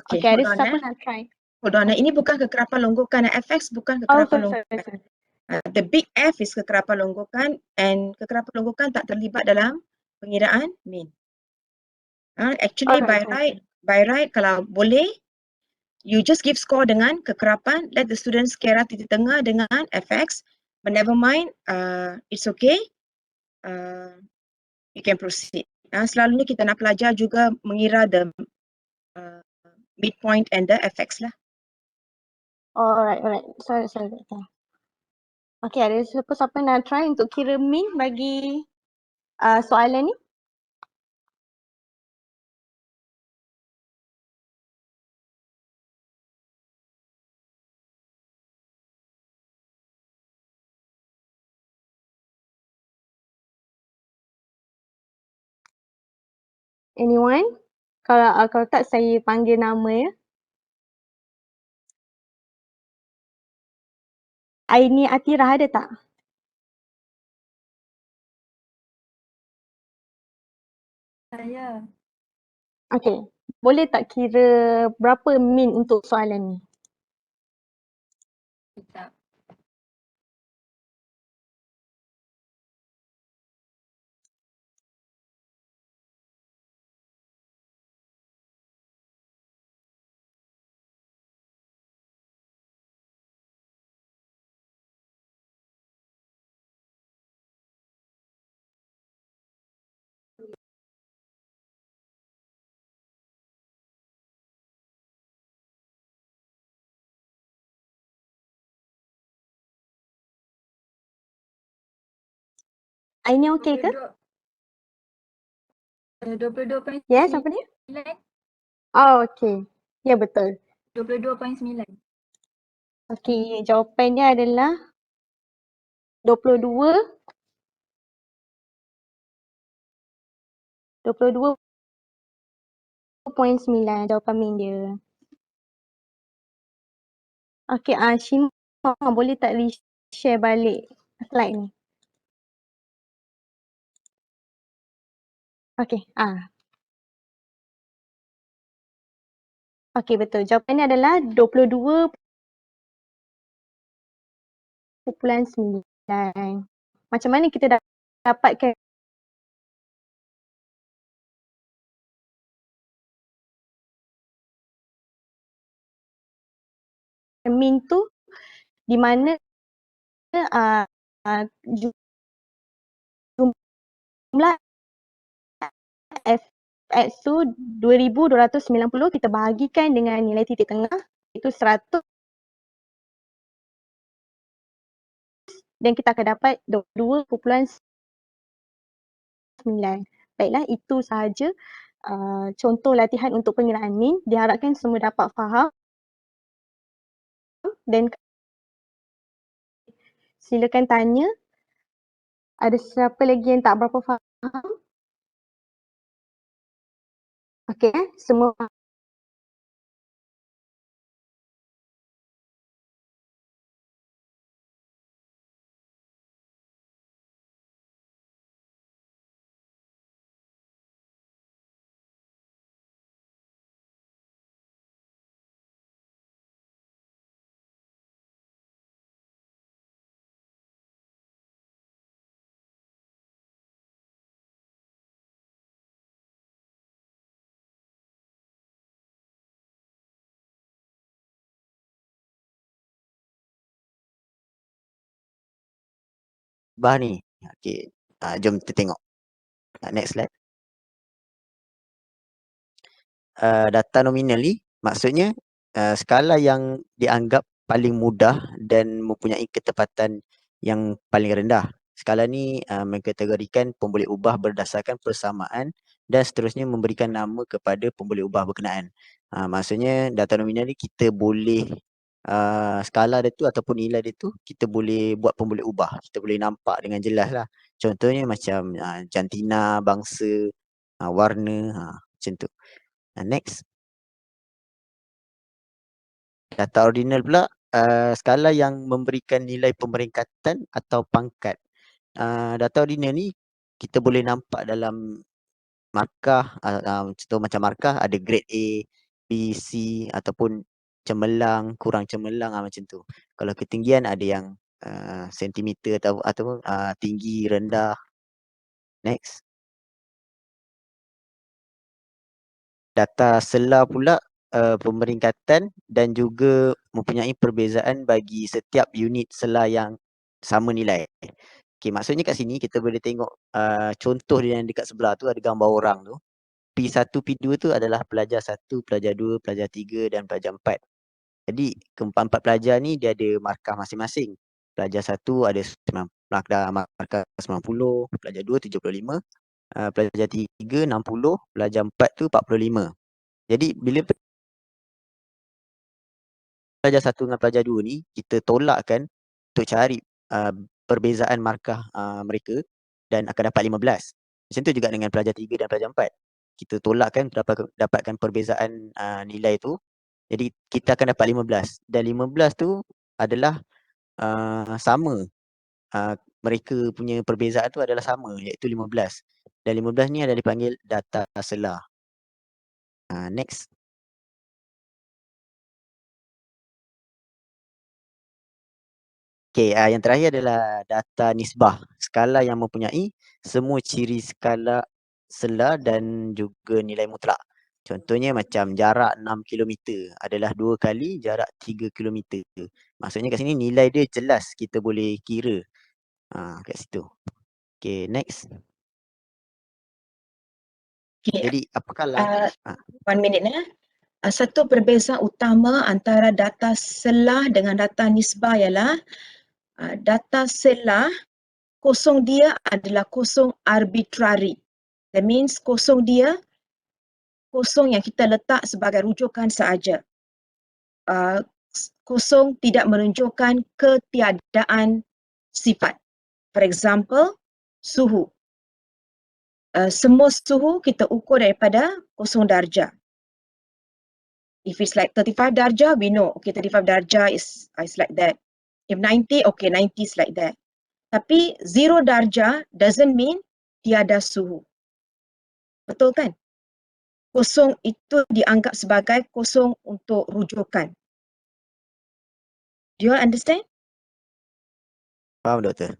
Okay, ada hold on, siapa nak try? Hold on. Ini bukan kekerapan longgokan. FX bukan Oh, kekerapan sorry. longgokan. The big F is kekerapan longgokan and kekerapan longgokan tak terlibat dalam pengiraan min. Actually, Alright, by right, kalau boleh, you just give score dengan kekerapan, let the students kira titik tengah dengan FX, but never mind, it's okay, you can proceed. Selalunya kita nak pelajar juga mengira the midpoint and the FX lah. Alright. Sorry. Okay, ada siapa nak try untuk kira min bagi soalan ni? Anyone? Kalau tak, saya panggil nama ya. Aini Atirah ada tak? Saya. Okay. Boleh tak kira berapa min untuk soalan ni? Sekejap. Aini okay ke? 22.9. Yes, apa dia? Oh, okay. Ya, betul. 22.9. Okay, jawapannya adalah 22.9 jawapan min dia. Okay, Shima boleh tak share balik slide ni? Okay, okay, betul. Jawapannya adalah 22.9. Macam mana kita dapatkan min tu di mana jumlah fx tu 2290 kita bahagikan dengan nilai titik tengah itu 100 dan kita akan dapat 22.9. Baiklah, itu sahaja contoh latihan untuk pengiraan min. Diharapkan semua dapat faham dan silakan tanya. Ada siapa lagi yang tak berapa faham? Okey, semua nisbah ni. Okey, jom kita tengok. Next slide. Data nominal ni maksudnya skala yang dianggap paling mudah dan mempunyai ketepatan yang paling rendah. Skala ni mengkategorikan pemboleh ubah berdasarkan persamaan dan seterusnya memberikan nama kepada pemboleh ubah berkenaan. Maksudnya data nominal ni kita boleh skala dia tu ataupun nilai dia tu kita boleh buat pemboleh ubah. Kita boleh nampak dengan jelas lah. Contohnya macam jantina, bangsa, warna, macam tu. Next. Data ordinal pula skala yang memberikan nilai pemeringkatan atau pangkat. Data ordinal ni kita boleh nampak dalam markah, contoh macam markah ada grade A, B, C ataupun cemerlang, kurang cemerlang macam tu. Kalau ketinggian ada yang sentimeter atau tinggi, rendah. Next. Data selar pula pemeringkatan dan juga mempunyai perbezaan bagi setiap unit selar yang sama nilai. Okey, maksudnya kat sini kita boleh tengok contoh dia yang dekat sebelah tu ada gambar orang tu. P1, P2 tu adalah pelajar 1, pelajar 2, pelajar 3 dan pelajar 4. Jadi keempat-empat pelajar ni dia ada markah masing-masing. Pelajar 1 ada markah 90, pelajar 2 75, pelajar 3 60, pelajar 4 tu 45. Jadi bila pelajar 1 dengan pelajar 2 ni kita tolakkan untuk cari perbezaan markah mereka dan akan dapat 15. Macam tu juga dengan pelajar 3 dan pelajar 4. Kita tolakkan dapatkan perbezaan nilai tu. Jadi kita akan dapat 15 dan 15 tu adalah sama. Mereka punya perbezaan tu adalah sama iaitu 15. Dan 15 ni adalah dipanggil data selar. Next. Okey, yang terakhir adalah data nisbah. Skala yang mempunyai semua ciri skala selar dan juga nilai mutlak. Contohnya macam jarak 6 km adalah 2 kali jarak 3 km. Maksudnya kat sini nilai dia jelas kita boleh kira kat situ. Okey, next. Okay. Jadi apakah 1 minit satu perbezaan utama antara data selah dengan data nisbah ialah data selah kosong dia adalah kosong arbitrary. That means kosong dia kosong yang kita letak sebagai rujukan sahaja. Kosong tidak menunjukkan ketiadaan sifat. For example, suhu. Semua suhu kita ukur daripada 0 darjah. If it's like 35 darjah, we know, okay, 35 darjah is like that. If 90, okay, 90 is like that. Tapi 0 darjah doesn't mean tiada suhu. Betul kan? Kosong itu dianggap sebagai kosong untuk rujukan. Do you all understand? Faham, Doktor?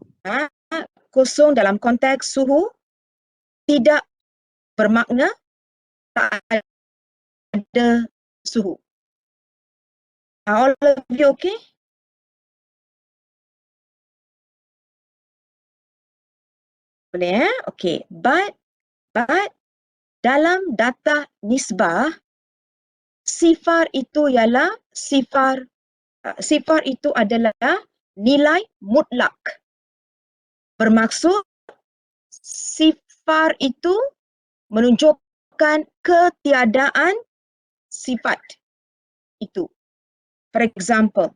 Kosong dalam konteks suhu tidak bermakna tak ada suhu. All of you okay? Boleh Okay. But dalam data nisbah, sifar itu ialah sifar itu adalah nilai mutlak. Bermaksud sifar itu menunjukkan ketiadaan sifat itu. For example,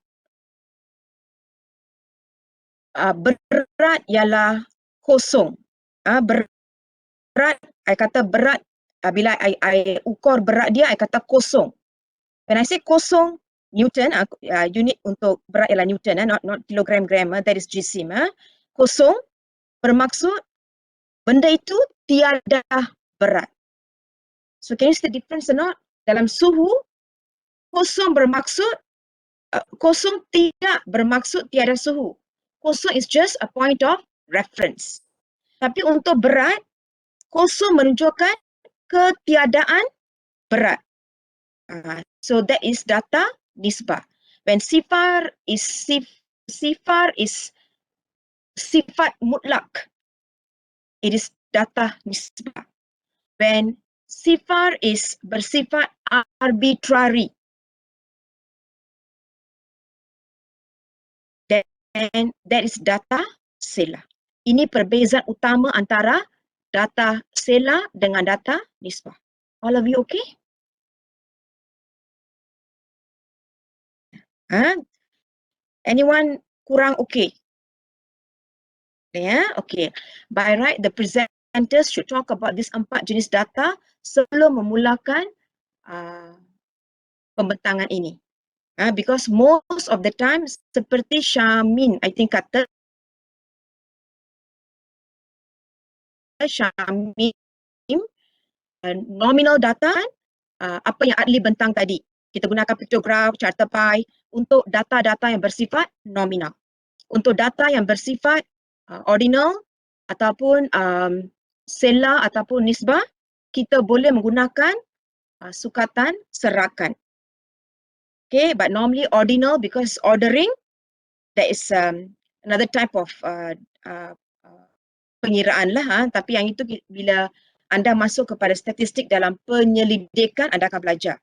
berat ialah kosong. Berat, I kata berat, bila I ukur berat dia, I kata kosong. When I say kosong, Newton, unit untuk berat ialah Newton, not kilogram, gram, that is GC. Kosong bermaksud benda itu tiada berat. So can you see the difference or not? Dalam suhu, kosong bermaksud, kosong tidak bermaksud tiada suhu. Kosong is just a point of reference. Tapi untuk berat, kosong menunjukkan ketiadaan berat. So that is data nisbah. When sifar is sifat mutlak. It is data nisbah. When sifar is bersifat arbitrary, then that is data sela. Ini perbezaan utama antara data sela dengan data nisbah. All of you okay? Anyone kurang okay? Yeah, okay. By right, the presenters should talk about this 4 jenis data sebelum memulakan pembentangan ini. Because most of the time, seperti Syamin, I think kata, Syamin, nominal data, apa yang Adli bentang tadi. Kita gunakan pictograph, carta pie untuk data-data yang bersifat nominal. Untuk data yang bersifat ordinal ataupun sela ataupun nisbah, kita boleh menggunakan sukatan serakan. Okay, but normally ordinal because ordering, that is another type of pengiraan lah. Tapi yang itu bila anda masuk kepada statistik dalam penyelidikan, anda akan belajar.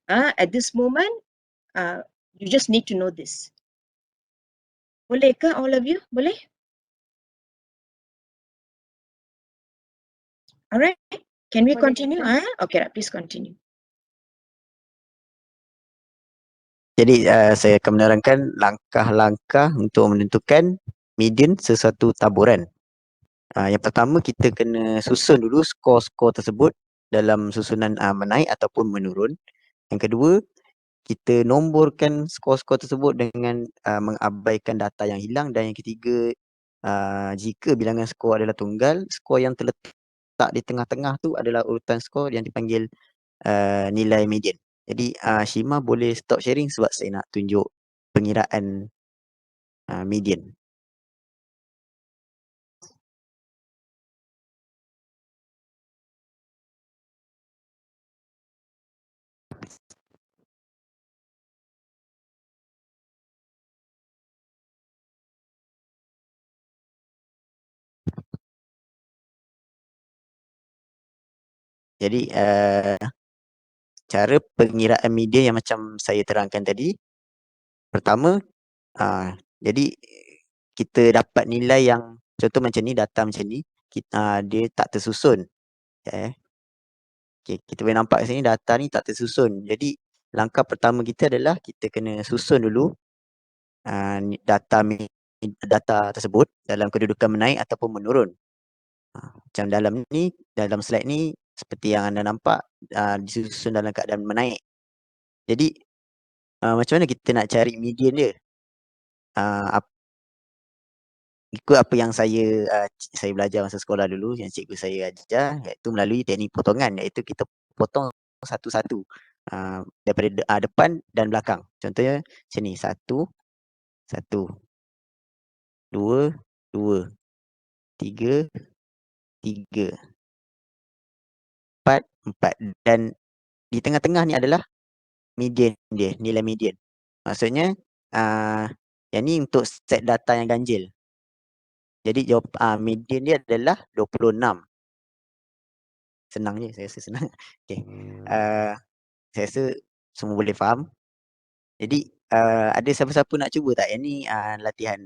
At this moment, you just need to know this. Boleh ke all of you? Boleh? Alright, can we Boleh, continue? Okay, please continue. Jadi saya akan menerangkan langkah-langkah untuk menentukan median sesuatu taburan. Yang pertama, kita kena susun dulu skor-skor tersebut dalam susunan menaik ataupun menurun. Yang kedua, kita nomborkan skor-skor tersebut dengan mengabaikan data yang hilang. Dan yang ketiga, jika bilangan skor adalah tunggal, skor yang terletak di tengah-tengah tu adalah urutan skor yang dipanggil nilai median. Jadi Shima boleh stop sharing sebab saya nak tunjuk pengiraan median. Jadi cara pengiraan median yang macam saya terangkan tadi, pertama, jadi kita dapat nilai yang contoh macam ni, data macam ni, dia tak tersusun. Okay, kita boleh nampak kat sini data ni tak tersusun. Jadi langkah pertama kita adalah kita kena susun dulu data tersebut dalam kedudukan menaik ataupun menurun. Macam dalam slide ni seperti yang anda nampak disusun dalam keadaan menaik. Jadi macam mana kita nak cari median dia? Ikut apa yang saya belajar masa sekolah dulu, yang cikgu saya ajar, iaitu melalui teknik potongan, iaitu kita potong satu-satu daripada depan dan belakang. Contohnya macam ni, 1, 1, 2, 2, 3, 3, 4, 4. Dan di tengah-tengah ni adalah median dia, nilai median. Maksudnya yang ni untuk set data yang ganjil. Jadi median dia adalah 26. Senang je, saya rasa senang. Okay. Saya rasa semua boleh faham. Jadi ada siapa-siapa nak cuba tak? Yang ni latihan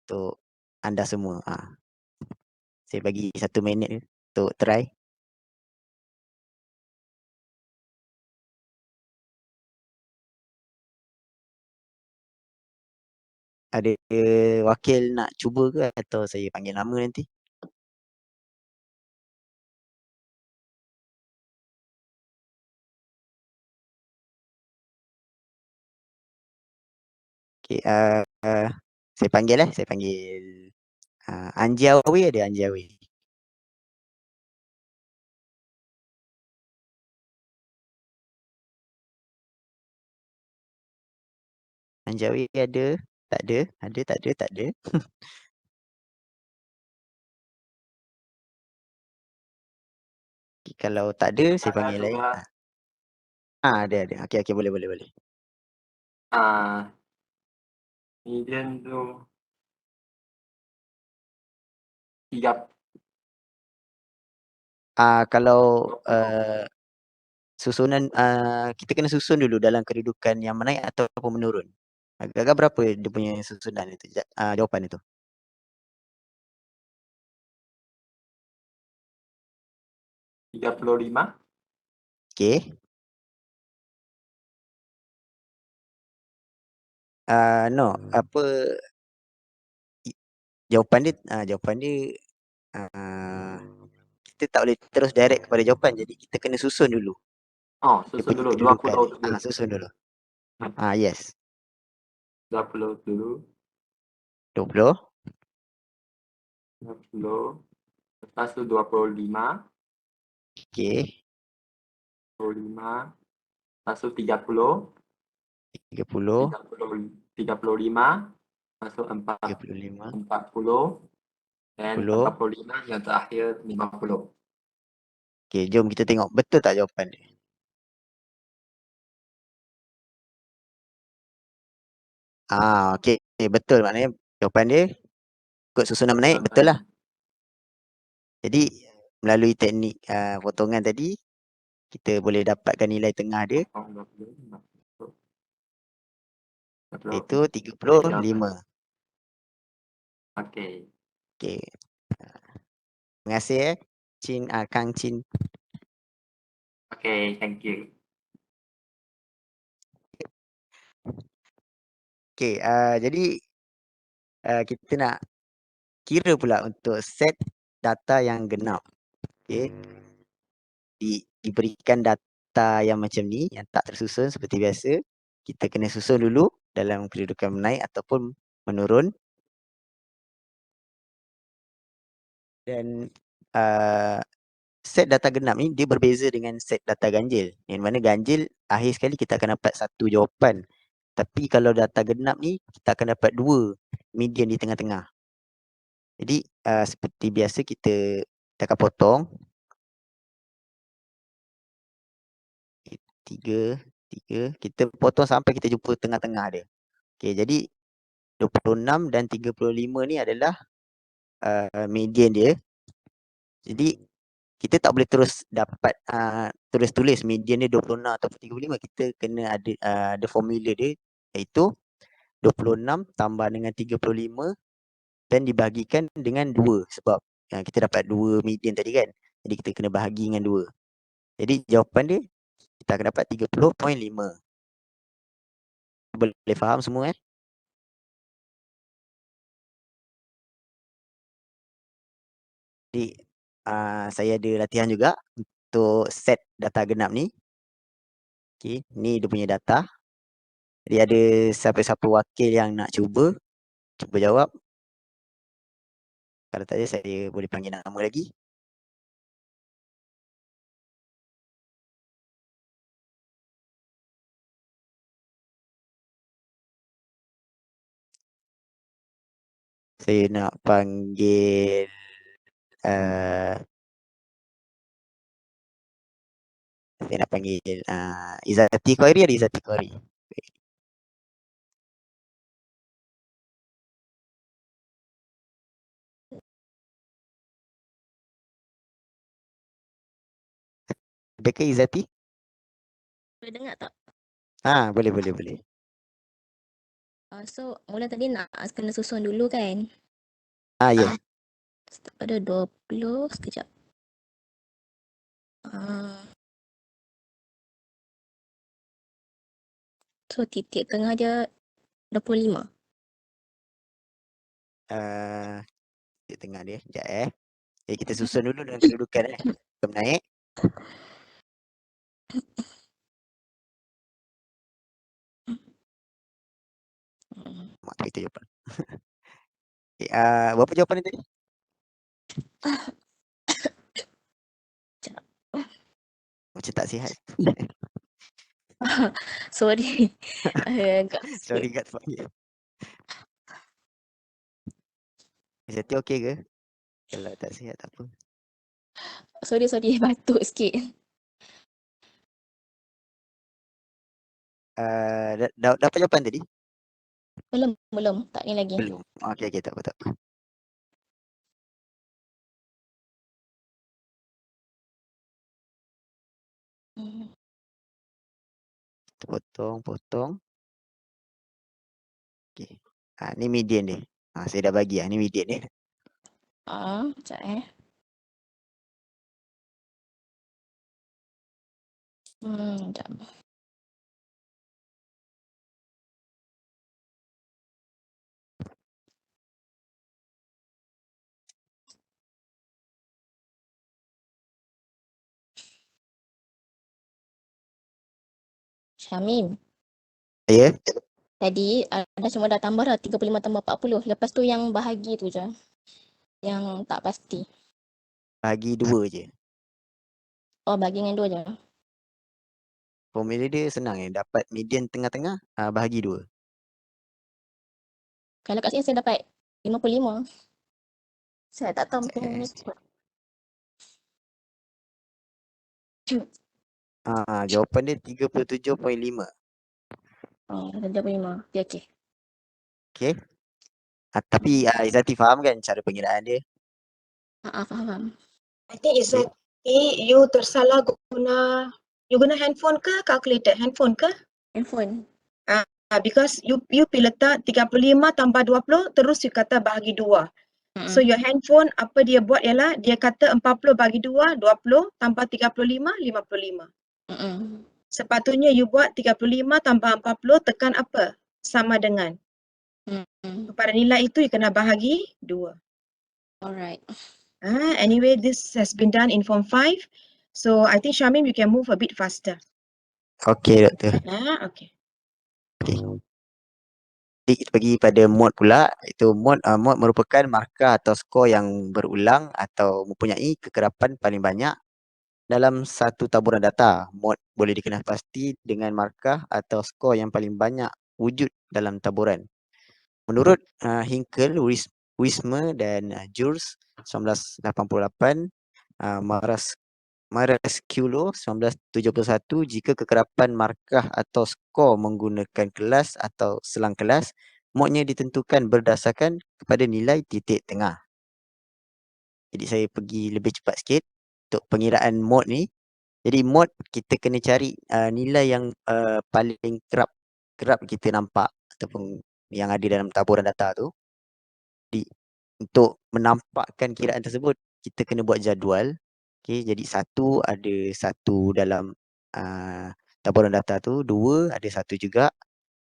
untuk anda semua. Saya bagi 1 minit untuk try. Ada wakil nak cuba ke atau saya panggil nama nanti? Okay, saya panggil saya panggil Anjiawi. Ada Anjiawi? Anjiawi ada? Tak ada? Ada, tak ada, tak ada. Okay, kalau tak ada, saya panggil lain. Ada. Okay, boleh. Median tu Kalau 20. susunan kita kena susun dulu dalam kedudukan yang menaik ataupun menurun. Agak berapa dia punya susunan itu jawapan itu? 35. Okey. No, apa jawapan dia kita tak boleh terus direct kepada jawapan. Jadi kita kena susun dulu. Oh, Dia susun punya dulu kedudukan 20 ni. dulu. Susun dulu. Hmm. Yes. 20 dulu. 20. 20. Lepas tu 25. Okey. 25. Lepas tu 30. 30. 35. Lepas tu 35. 40. Dan 40. 45 yang terakhir 50. Okey, jom kita tengok betul tak jawapan dia. Okey, betul, maknanya jawapan dia ikut susunan menaik betul lah. Jadi melalui teknik potongan tadi kita boleh dapatkan nilai tengah dia iaitu 35. Okey. Okey. Terima kasih Kang Chin. Okey, thank you. Okey, jadi kita nak kira pula untuk set data yang genap. Okey. Diberikan data yang macam ni, yang tak tersusun seperti biasa. Kita kena susun dulu dalam kedudukan menaik ataupun menurun. Dan set data genap ni dia berbeza dengan set data ganjil. Yang mana ganjil akhir sekali kita akan dapat satu jawapan. Tapi kalau data genap ni kita akan dapat dua median di tengah-tengah. Jadi seperti biasa kita akan potong 3, kita potong sampai kita jumpa tengah-tengah dia. Okey, jadi 26 dan 35 ni adalah median dia. Jadi kita tak boleh terus dapat terus tulis median dia 26 atau 35. Kita kena ada formula dia iaitu 26 tambah dengan 35 dan dibahagikan dengan 2 sebab kita dapat 2 median tadi kan. Jadi kita kena bahagi dengan 2. Jadi jawapan dia kita akan dapat 30.5. Boleh faham semua Jadi saya ada latihan juga untuk set data genap ni. Okey, ni dia punya data. Jadi ada siapa-siapa wakil yang nak cuba jawab. Kalau tak ada saya boleh panggil nama lagi. Saya nak panggil Izzati Khairi ada Izzati Khairi. Betul Izzati? Boleh dengar tak? Boleh. So, mula tadi nak kena susun dulu kan? Yes. Start pada 20, sekejap. So, titik tengah dia 25. Titik tengah dia, sekejap Jadi kita susun dulu dengan kedudukan Kita naik. Mak tak itu jawapan. Okay, berapa jawapan ni tadi? Macam tak sihat. Sorry. Agak Sorry sikit. kat panggil. Izzati okey ke? Kalau tak sihat tak apa. Sorry, batuk sikit. Dapat jawapan tadi? Belum. Tak ni lagi. Belum. Okey, tak apa. Kita potong. Okey. Ni median dia. Saya dah bagi ni median dia. Sekejap sekejap. Syamim, Ya. tadi anda cuma dah tambah dah 35 tambah 40. Lepas tu yang bahagi tu je. Yang tak pasti. Bagi 2 je. Oh, bagi dengan 2 je. Formula dia senang dapat median tengah-tengah, bahagi 2. Kalau kat sini saya dapat 55. Saya tak tahu macam mana sebut. Jawapan dia 37.5. Oh, 35. Okey. Okey. Tapi Izzati faham kan cara pengiraan dia? Faham. I think Izzati, you tersalah guna handphone ke calculator? Handphone ke? Handphone. Because you pergi letak 35 tambah 20 terus you kata bahagi 2. So your handphone apa dia buat ialah dia kata 40 bagi 2, 20 tambah 35, 55. Sepatutnya you buat 35 tambah 40 tekan apa? Sama dengan. Pada nilai itu you kena bahagi 2. Alright. Anyway, this has been done in Form 5. So I think Syamim, you can move a bit faster. Okey, Doktor. Okay. Jadi kita pergi pada mod pula. Itu mod merupakan markah atau skor yang berulang atau mempunyai kekerapan paling banyak dalam satu taburan data. Mod boleh dikenal pasti dengan markah atau skor yang paling banyak wujud dalam taburan. Menurut Hinkel, Wismer dan Jules 1988, Marasculo 1971, jika kekerapan markah atau skor menggunakan kelas atau selang kelas, modnya ditentukan berdasarkan kepada nilai titik tengah. Jadi saya pergi lebih cepat sikit untuk pengiraan mod ni. Jadi mod kita kena cari nilai yang paling kerap kita nampak ataupun yang ada dalam taburan data tu. Jadi untuk menampakkan kiraan tersebut, kita kena buat jadual. Okey, jadi ada satu dalam taburan data tu, 2 ada 1 juga,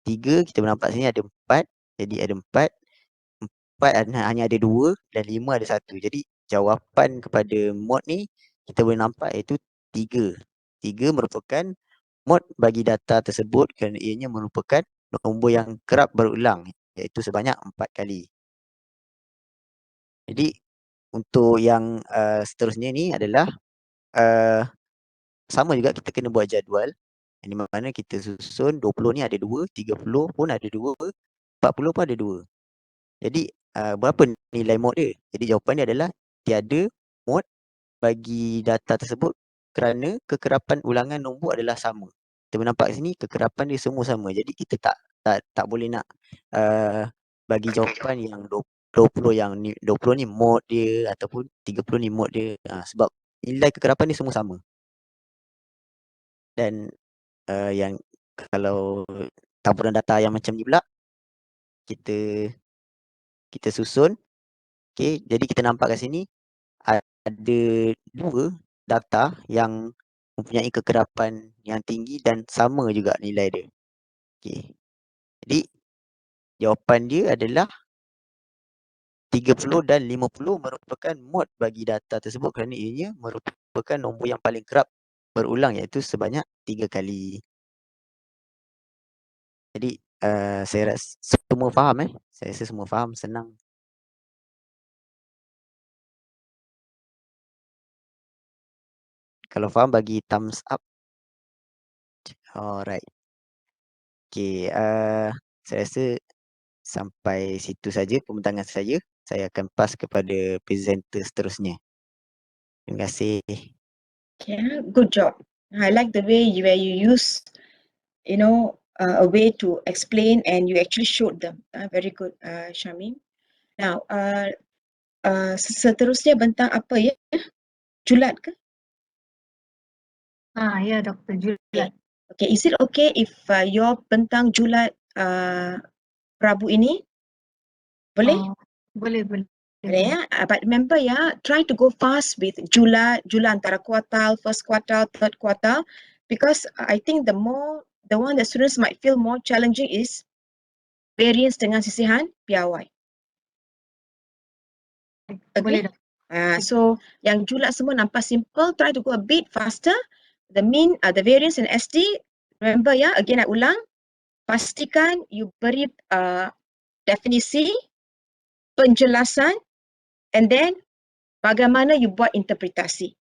3 kita nampak sini ada 4, jadi ada 4 hanya ada 2 dan 5 ada 1. Jadi jawapan kepada mod ni kita boleh nampak iaitu 3. 3 merupakan mod bagi data tersebut kerana ianya merupakan nombor yang kerap berulang iaitu sebanyak 4 kali. Jadi untuk yang seterusnya ni adalah sama juga kita kena buat jadual. Di mana kita susun 20 ni ada 2, 30 pun ada 2, 40 pun ada 2. Jadi berapa nilai mod dia? Jadi jawapan dia adalah tiada mod bagi data tersebut kerana kekerapan ulangan nombor adalah sama. Kita boleh nampak kat sini kekerapan dia semua sama. Jadi kita tak boleh nak bagi jawapan yang 20 ni mod dia ataupun 30 ni mod dia, sebab nilai kekerapan dia semua sama. Dan yang kalau taburan data yang macam ni pula kita susun. Okey, jadi kita nampak kat sini ada 2 data yang mempunyai kekerapan yang tinggi dan sama juga nilai dia. Okey. Jadi jawapan dia adalah 30 dan 50 merupakan mod bagi data tersebut kerana ianya merupakan nombor yang paling kerap berulang iaitu sebanyak 3 kali. Jadi saya rasa semua faham Saya rasa semua faham, senang. Kalau faham bagi thumbs up. Alright. Okey, saya rasa sampai situ saja pembentangan saya. Saya akan pass kepada presenter seterusnya. Terima kasih. Okay, good job. I like the way where you use, a way to explain and you actually showed them. Very good, Syamim. Now, seterusnya bentang apa ya? Julat ke? Ya, Dr. Julat. Okay, is it okay if your bentang julat Rabu ini? Boleh? Boleh. Boleh ya. But remember ya, try to go fast with julat antara kuartal, first quartile, third quartile, because I think the one that students might feel more challenging is variance dengan sisihan piawai. Boleh Agree? Dok. So yang julat semua nampak simple, try to go a bit faster. The mean, the variance and SD, remember ya, again I ulang, pastikan you beri definisi, penjelasan, and then bagaimana you buat interpretasi.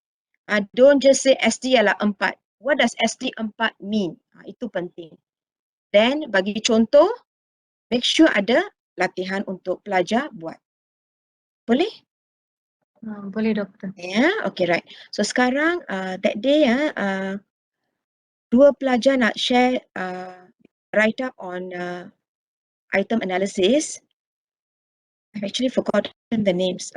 Don't just say SD ialah 4. What does SD 4 mean? Itu penting. Then bagi contoh, make sure ada latihan untuk pelajar buat. Boleh? Boleh Doktor. Yeah, okay, right. So sekarang that day dua pelajar nak share write up on item analysis. I've actually forgotten the names.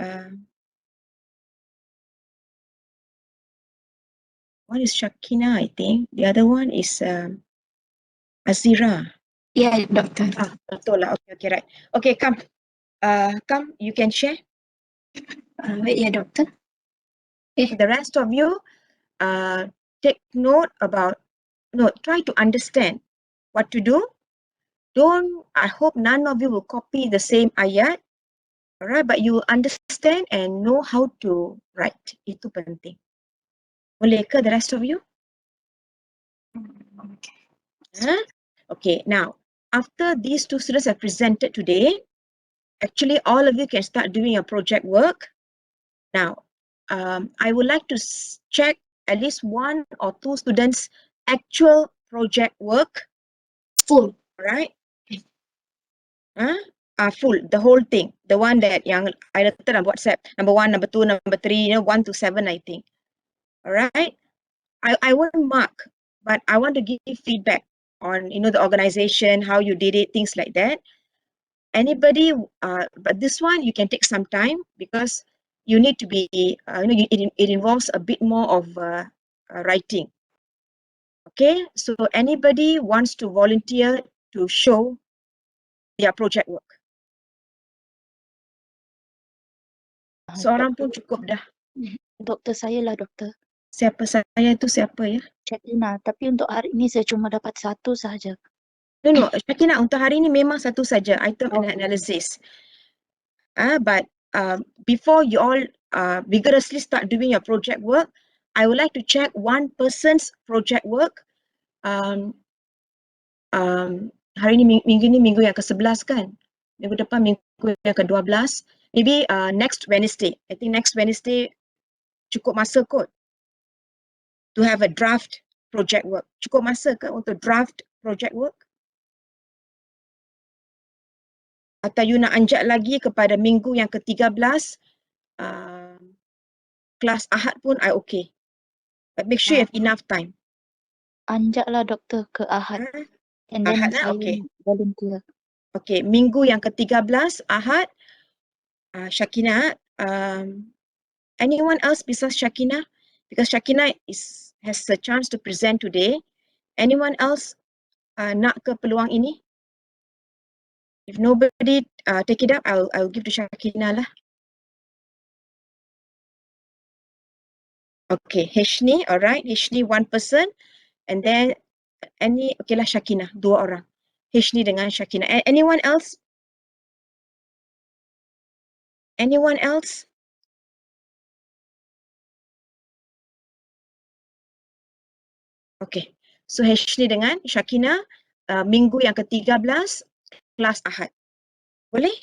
One is Shakina, I think. The other one is Azira. Ya, Doktor. Betul lah. Okay, right. Okay, come. Come, you can share. Baik ya, Doktor. The rest of you, take note about, try to understand what to do. I hope none of you will copy the same ayat. Alright, but you will understand and know how to write. Itu penting. Boleh ke the rest of you? Okay, now, after these two students have presented today, actually all of you can start doing your project work. Now, I would like to check at least 1 or 2 students' actual project work. Full. Alright? Full, the whole thing. The one that yang I letak on WhatsApp. Number 1, number 2, number 3, 1 to 7, I think. Alright? I won't mark, but I want to give feedback on, the organization, how you did it, things like that. Anybody, but this one you can take some time because you need to be, it involves a bit more of writing. Okay, so anybody wants to volunteer to show their project work? Seorang pun cukup dah. Doktor saya lah doktor. Siapa saya itu siapa ya? Shakina, tapi untuk hari ini saya cuma dapat 1 sahaja. No, Shakina, untuk hari ini memang 1 saja, item analysis. But before you all vigorously start doing your project work, I would like to check one person's project work. Hari ini minggu ini minggu yang ke-11 kan? Minggu depan minggu yang ke-12. Maybe next Wednesday. I think next Wednesday cukup masa kot to have a draft project work. Cukup masa ke untuk draft project work? Atau you nak anjak lagi kepada minggu yang ke-13, kelas Ahad pun I okay. But make sure you have enough time. Anjaklah doktor ke Ahad. And then Ahad lah, saya okay. volunteer. Okay, minggu yang ke-13 Ahad, Shakina. Anyone else besides Shakina? Because Shakina has a chance to present today. Anyone else nak ke peluang ini? If nobody take it up, I'll give to Shakina lah. Okay, Heshni, alright. Heshni, 1 person. And then okay lah Shakina, 2 orang. Heshni dengan Shakina. Anyone else? Anyone else? Okay, so Heshni dengan Shakina, minggu yang ke-13, kelas Ahad. Boleh?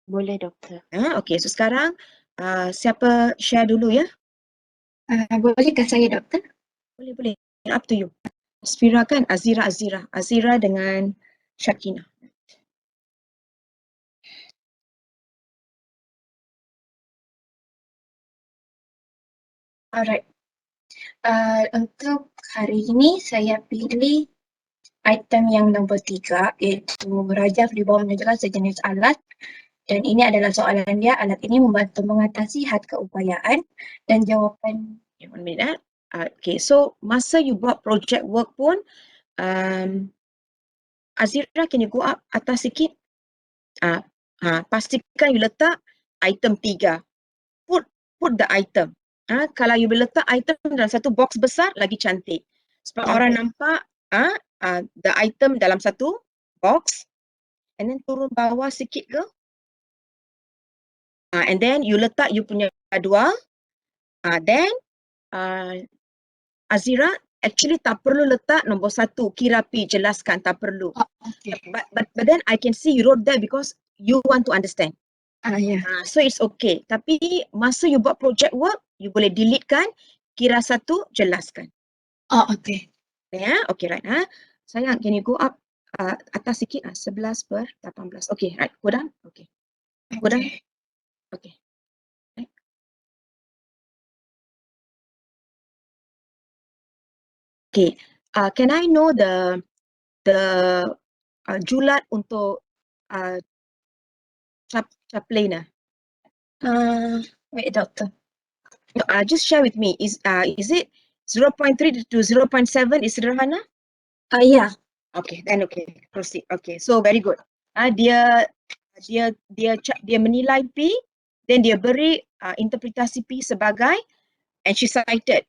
Boleh doktor. Okay, so sekarang siapa share dulu ya? Bolehkah saya Doktor? Boleh. Up to you. Asfira kan? Azira dengan Shakina. Alright. Untuk hari ini saya pilih item yang nombor 3 iaitu rajaf di bawah menunjukkan sejenis alat, dan ini adalah soalan dia. Alat ini membantu mengatasi had keupayaan dan jawapan. 1 minute. Okay, so masa you buat project work pun, Azira, can you go up atas sikit? Pastikan you letak item 3. Put the item. Kalau you boleh letak item dalam satu box besar, lagi cantik. Supaya orang nampak the item dalam satu box. And then turun bawah sikit ke. And then you letak you punya jadual. Then Azira, actually tak perlu letak nombor 1, kira P, jelaskan, tak perlu. Okay. But then I can see you wrote that because you want to understand. Yeah. So it's okay. Tapi masa you buat project work, you boleh delete kan, kira 1, jelaskan. Okay. Ya, okay, right. Sayang, can you go up atas sikit? 11/18. Okay, right. Go down. Okay. Go down. Okay. Right. Okay. Can I know the julat untuk chaplain? Wait, doctor. No, just share with me. Is it 0.3 to 0.7 is sederhana? Yeah. Okay, then okay, proceed. Okay, so very good. Dia menilai P, then dia beri interpretasi P sebagai, and she cited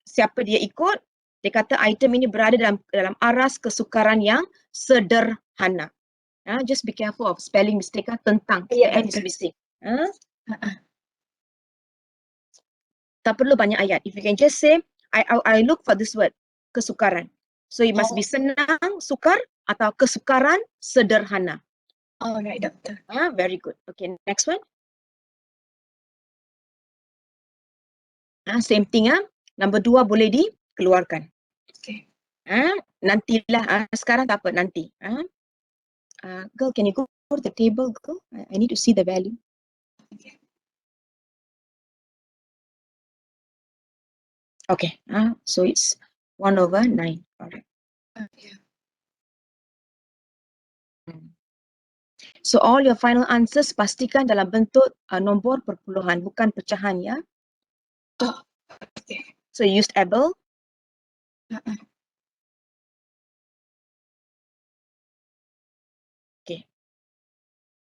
siapa dia ikut. Dia kata item ini berada dalam aras kesukaran yang sederhana. Just be careful of spelling mistake tentang. The end is missing. Tak perlu banyak ayat. If you can just say, I look for this word, kesukaran. So it must be senang, sukar, atau kesukaran sederhana. Alright, doctor. Very good. Okay, next one. Same thing. Number 2 boleh dikeluarkan. Okay. Nantilah. Sekarang tak apa, nanti. Girl, can you go to the table, girl? I need to see the value. Okay. So it's 1/9. Alright. Okay. So all your final answers pastikan dalam bentuk nombor perpuluhan, bukan pecahan ya. Okay. So you used able.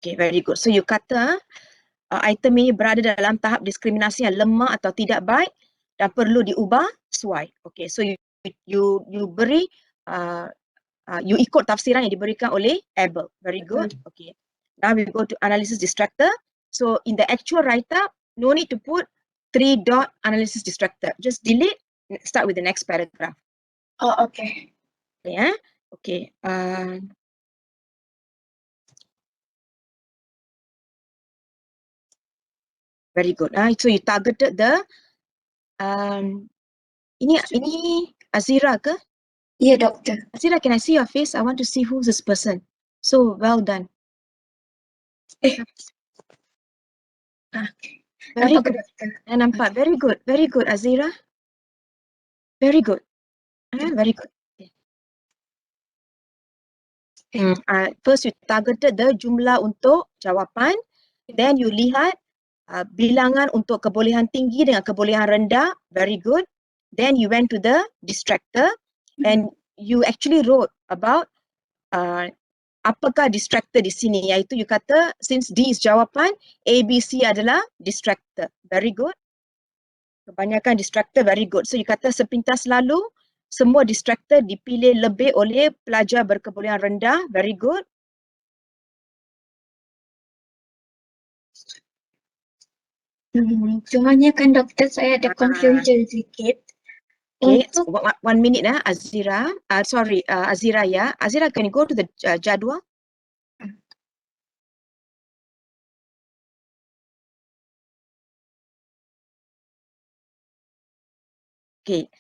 Okay, very good. So you kata item ini berada dalam tahap diskriminasi yang lemah atau tidak baik dan perlu diubah sesuai. Okay, so you beri you ikut tafsiran yang diberikan oleh able. Very good. Okay. Now we go to analysis distractor. So in the actual write-up, no need to put 3 dot analysis distractor. Just delete, start with the next paragraph. Okay. Yeah. Okay. Very good. So you targeted the ini Azira ke? Yeah, doctor. Azira, can I see your face? I want to see who's this person. So well done. Very Nampak good. ke, doctor? Nampak. Very good. Very good, Azira. Very good. Very good. First you targeted the jumlah untuk jawapan. Then you lihat bilangan untuk kebolehan tinggi dengan kebolehan rendah. Very good. Then you went to the distractor and you actually wrote about apakah distractor di sini, iaitu you kata since D is jawapan, A, B, C adalah distractor. Very good. Kebanyakan distractor, very good. So you kata sepintas lalu semua distractor dipilih lebih oleh pelajar berkebolehan rendah. Very good. Cumanya kan doktor saya ada confusion sikit. Okay, 1 minute Azira. Sorry, Azira ya. Azira, can you go to the jadual? Okay.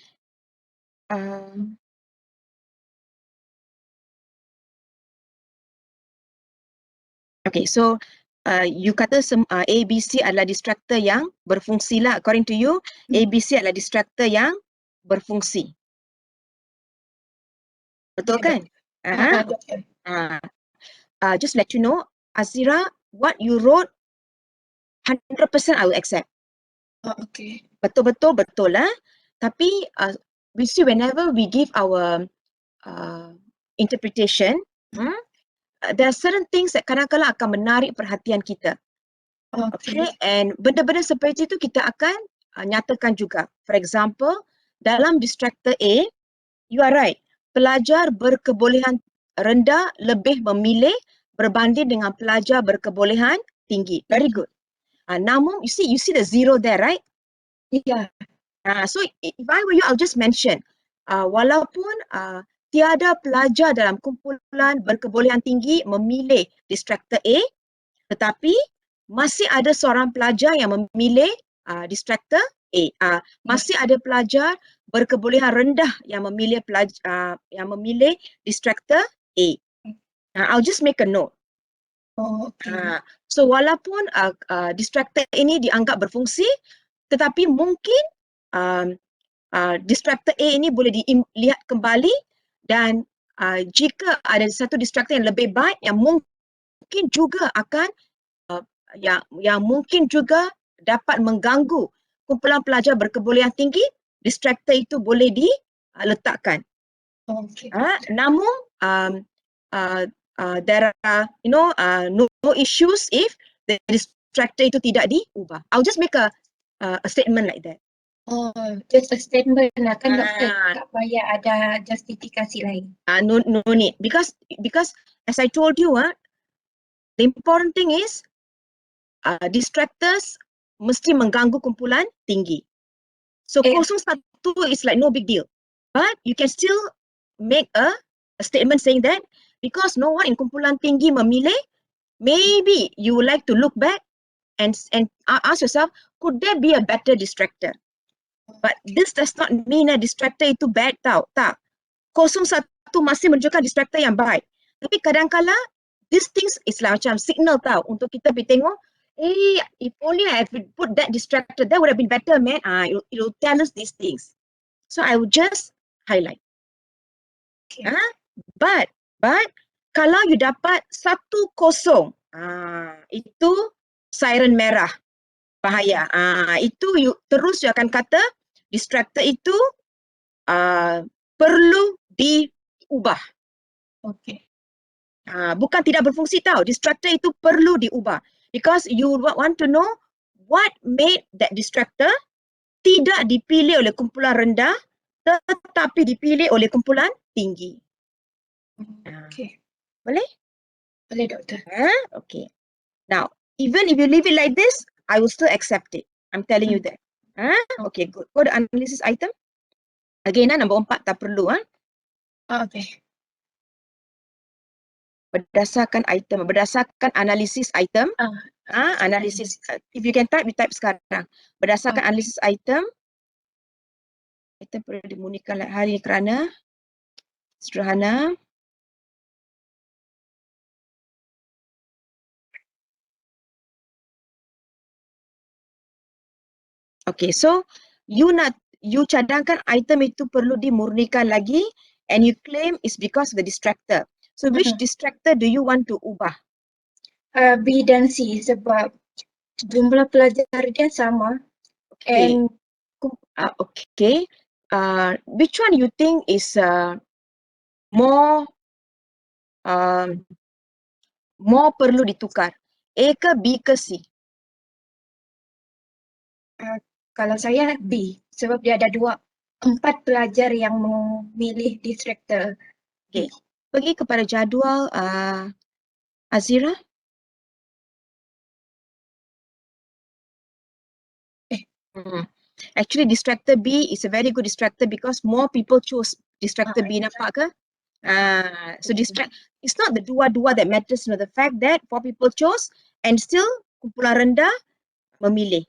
Okay, so you kata A, B, C adalah distractor yang berfungsi lah. According to you, A, B, C adalah distractor yang berfungsi. Betul kan? Just let you know, Azira, what you wrote, 100% I will accept. Okay. Betul-betul betul lah. Tapi we see whenever we give our interpretation, there are certain things that kadang-kadang akan menarik perhatian kita. Okay, and benda-benda seperti itu kita akan nyatakan juga. For example, dalam distractor A, you are right. Pelajar berkebolehan rendah lebih memilih berbanding dengan pelajar berkebolehan tinggi. Very good. Namun, you see the zero there, right? Yeah. So if I were you, I'll just mention, walaupun tiada pelajar dalam kumpulan berkebolehan tinggi memilih distractor A, tetapi masih ada seorang pelajar yang memilih distractor A. Masih ada pelajar berkebolehan rendah yang memilih distractor A. I'll just make a note. So walaupun distractor ini dianggap berfungsi, tetapi mungkin distractor A ini boleh dilihat kembali, dan jika ada satu distractor yang lebih baik yang mungkin juga akan yang mungkin juga dapat mengganggu kumpulan pelajar berkebolehan tinggi, distractor itu boleh diletakkan. Namun there are no issues if the distractor itu tidak diubah. I'll just make a statement like that. Just a statement lah kan, doktor, tak payah ada justifikasi lain. No need, because as I told you, the important thing is distractors mesti mengganggu kumpulan tinggi. So 01 is like no big deal, but you can still make a statement saying that because no one in kumpulan tinggi memilih, maybe you would like to look back and ask yourself, could there be a better distractor? But this does not mean a distractor itu bad, tau. Tak. 01 masih menunjukkan distractor yang baik. Tapi kadang-kala these things is like macam signal, tau, untuk kita pergi tengok, if only I had put that distractor, that would have been better, man. It will tell us these things. So I would just highlight. But kalau you dapat 10, itu siren merah, bahaya. Itu you terus you akan kata distractor itu perlu diubah. Bukan tidak berfungsi, tau. Distractor itu perlu diubah. Because you want to know what made that distractor tidak dipilih oleh kumpulan rendah tetapi dipilih oleh kumpulan tinggi. Boleh? Boleh, doktor. Okay. Now, even if you leave it like this, I will still accept it. I'm telling you that. Okay, good. Go to analysis item. Again, nombor 4 tak perlu. Okay. Berdasarkan analisis item. Analisis, if you can type, you type sekarang. Berdasarkan analisis item perlu dimurnikan hari ini kerana sederhana. Okay, so you cadangkan item itu perlu dimurnikan lagi, and you claim it's because of the distractor. So which distractor do you want to ubah? B dan C, sebab jumlah pelajar dia sama. Okay. Okay. Which one you think is more perlu ditukar? A ke B ke C? Kalau saya B, sebab dia ada 4 pelajar yang memilih distractor. Okay. Pergi kepada jadual Azira. Actually, distractor B is a very good distractor because more people choose distractor B. Nampak ke? So it's not the dua-dua that matters, the fact that 4 people chose and still kumpulan rendah memilih.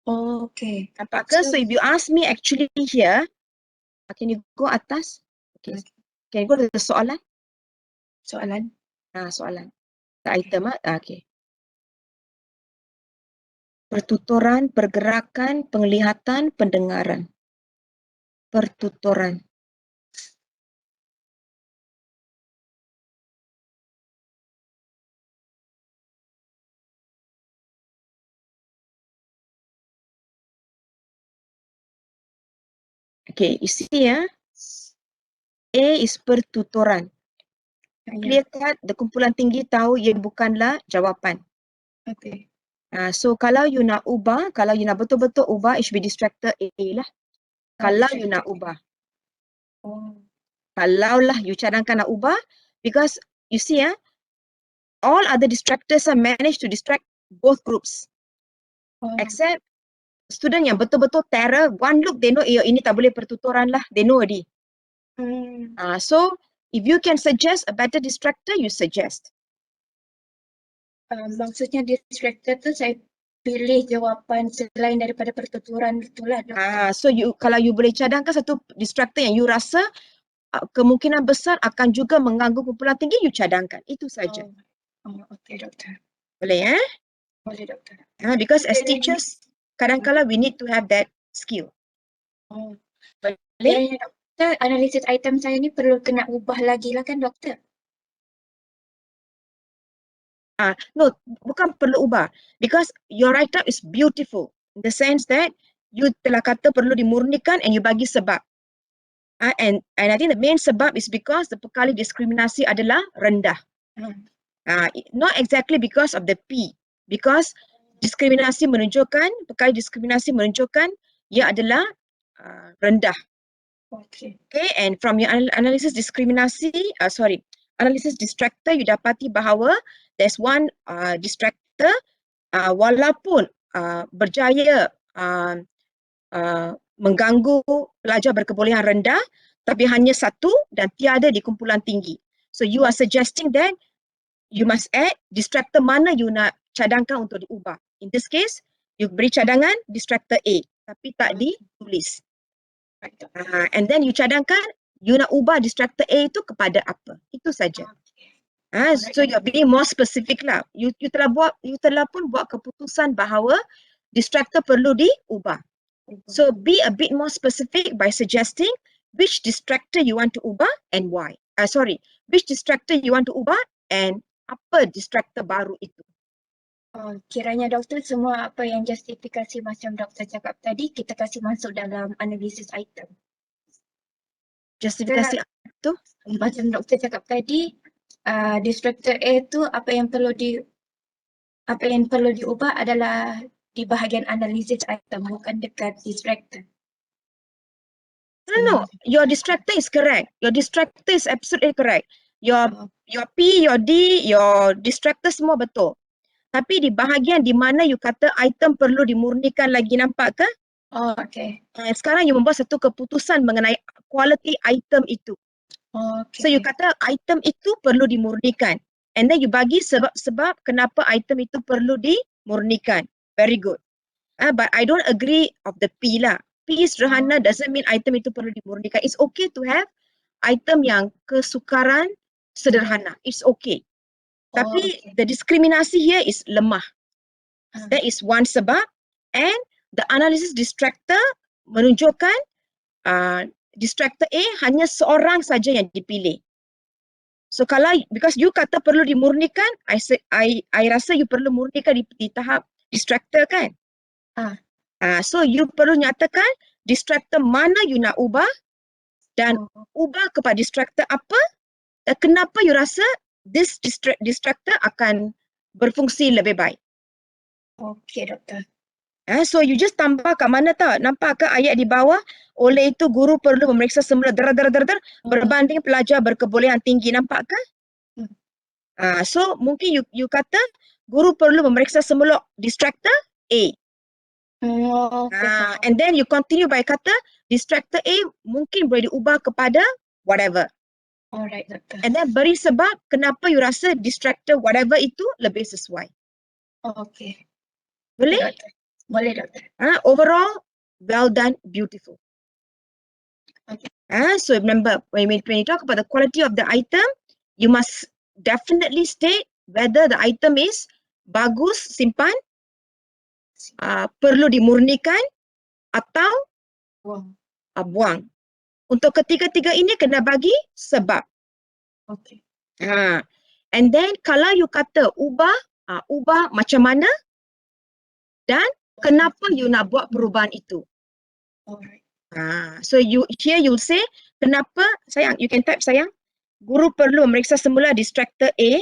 Okay. Nampak ke? So if you ask me actually here, can you go atas? Okay. Can you go to the soalan? Soalan. The item. Okay. Pertuturan, pergerakan, penglihatan, pendengaran. Pertuturan. Okay, you see ya. A is pertuturan. Clear cut, the kumpulan tinggi tahu ia bukanlah jawapan. Okay. So kalau you nak ubah, kalau you nak betul-betul ubah, it should be distractor A lah. Kalau you nak ubah. Oh. Kalau lah you cadangkan nak ubah, because you see ya, all other distractors are managed to distract both groups. Oh. Except student yang betul-betul terror, one look they know, ini tak boleh pertuturan lah, they know already. So if you can suggest a better distractor, you suggest. Maksudnya distractor tu saya pilih jawapan selain daripada pertuturan itulah. So kalau you boleh cadangkan satu distractor yang you rasa kemungkinan besar akan juga mengganggu kumpulan tinggi, you cadangkan. Itu saja. Okay, doktor. Boleh Boleh, doktor. Because as teachers, kadang-kala we need to have that skill. Boleh? Ya, doktor, analisis item saya ni perlu kena ubah lagi lah kan, doktor? No, bukan perlu ubah. Because your write-up is beautiful. In the sense that you telah kata perlu dimurnikan and you bagi sebab. And I think the main sebab is because the pekali diskriminasi adalah rendah. Not exactly because of the P. Because diskriminasi menunjukkan, pekali diskriminasi menunjukkan ia adalah rendah. Okay. Okay, and from your analysis diskriminasi, analysis distractor, you dapati bahawa there's one distractor walaupun berjaya mengganggu pelajar berkebolehan rendah, tapi hanya satu dan tiada di kumpulan tinggi. So you are suggesting that you must add distractor mana you nak cadangkan untuk diubah. In this case, you beri cadangan distractor A, tapi tak ditulis. And then you cadangkan you nak ubah distractor A itu kepada apa. Itu saja. So you're being more specific lah. You telah pun buat keputusan bahawa distractor perlu diubah. So be a bit more specific by suggesting which distractor you want to ubah and why. Which distractor you want to ubah and apa distractor baru itu. Kiranya doktor semua apa yang justifikasi macam doktor cakap tadi kita kasih masuk dalam analisis item. Justifikasi itu macam doktor cakap tadi, distractor A tu apa yang perlu diubah adalah di bahagian analisis item, bukan dekat distractor. No, your distractor is correct. Your distractor is absolutely correct. Your P, your D, your distractor semua betul. Tapi di bahagian di mana you kata item perlu dimurnikan lagi, nampak ke? Okay. Sekarang you membuat satu keputusan mengenai quality item itu. Okay. So you kata item itu perlu dimurnikan. And then you bagi sebab-sebab kenapa item itu perlu dimurnikan. Very good. But I don't agree of the P lah. P sederhana doesn't mean item itu perlu dimurnikan. It's okay to have item yang kesukaran sederhana. It's okay. Tapi the diskriminasi here is lemah. That is one sebab. And the analysis distractor menunjukkan distractor A hanya seorang saja yang dipilih. So kalau because you kata perlu dimurnikan, I rasa you perlu murnikan di tahap distractor kan? So you perlu nyatakan distractor mana you nak ubah dan ubah kepada distractor apa dan kenapa you rasa this distractor akan berfungsi lebih baik. Okay, doktor. So you just tambah kat mana tau? Nampak ke ayat di bawah? Oleh itu guru perlu memeriksa semula berbanding pelajar berkebolehan tinggi. Nampak ke? So mungkin you kata guru perlu memeriksa semula distractor A. And then you continue by kata distractor A mungkin boleh diubah kepada whatever. Alright, doktor. And then beri sebab kenapa you rasa distractor whatever itu lebih sesuai. Okay. Boleh? Doktor. Boleh, doktor. Overall, well done, beautiful. Okay. So remember, when you talk about the quality of the item, you must definitely state whether the item is bagus, simpan, perlu dimurnikan, atau buang. Untuk ketiga-tiga ini kena bagi sebab. Okay. And then kalau you kata ubah macam mana dan kenapa you nak buat perubahan itu. Alright. So here you'll say, kenapa sayang, you can type sayang, guru perlu memeriksa semula distractor A.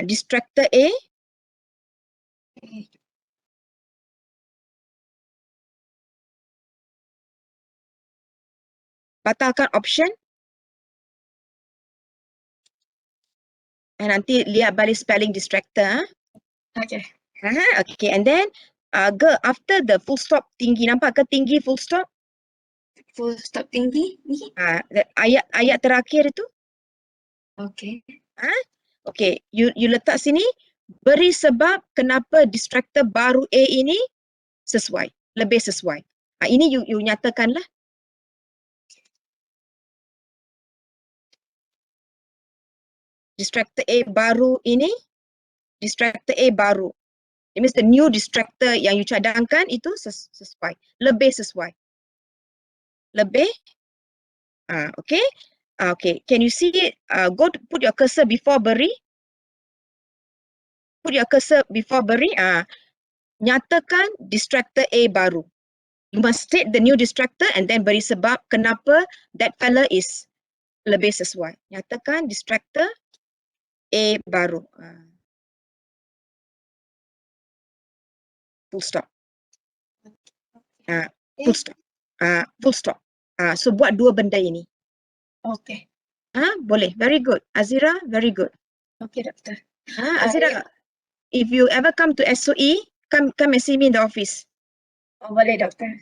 Distractor A. Batalkan option. Nanti lihat balik spelling distractor. Okay. Okay, and then after the full stop tinggi, nampak ke tinggi full stop? Full stop tinggi ni. Ayat terakhir itu. Okay. Okay, you letak sini, beri sebab kenapa distractor baru A ini sesuai, lebih sesuai. Ini you nyatakanlah. Distractor A baru ini, distractor A baru. It means the new distractor yang you cadangkan itu sesuai, lebih sesuai. Lebih, okay. Okay, can you see it? Put your cursor before beri. Put your cursor before beri. Nyatakan distractor A baru. You must state the new distractor and then beri sebab kenapa that fella is lebih sesuai. Nyatakan distractor A baru. Full stop. Full stop. Full stop. So buat dua benda ini. Okay. Boleh. Very good. Azira, very good. Okay, doktor. Azira, if you ever come to SOE, come and see me in the office. Boleh, doktor.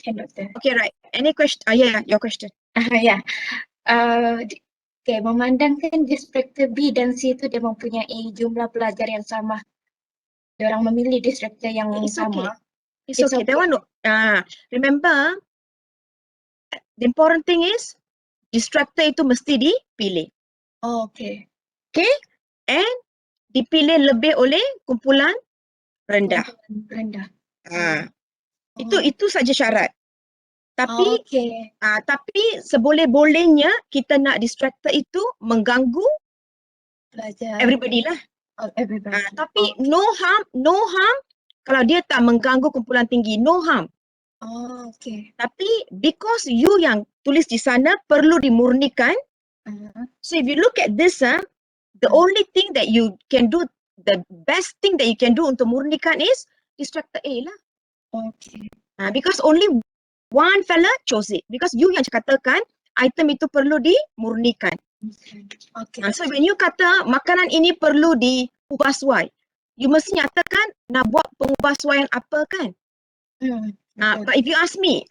Okay, doktor. Okay, right. Any question? Yeah, your question. Ya. Okay, memandangkan distractor B dan C itu dia mempunyai jumlah pelajar yang sama. Diorang memilih distractor yang sama. It's okay. That one, remember, the important thing is, distractor itu mesti dipilih. Okay. Okay? And dipilih lebih oleh kumpulan rendah. Rendah. Itu saja syarat. Tapi Okay. tapi seboleh-bolehnya kita nak distractor itu mengganggu Pelajar. everybody lah. Everybody. Tapi no harm kalau dia tak mengganggu kumpulan tinggi, no harm. Okay. Tapi because you yang tulis di sana perlu dimurnikan. So if you look at this, the only thing that you can do, the best thing that you can do untuk murnikan is distractor A lah. Okay. Because only one fella chose it. Because you yang katakan item itu perlu dimurnikan. Okay. So when you kata makanan ini perlu diubah suai, you mesti nyatakan nak buat pengubahsuaian apa kan? But if you ask me,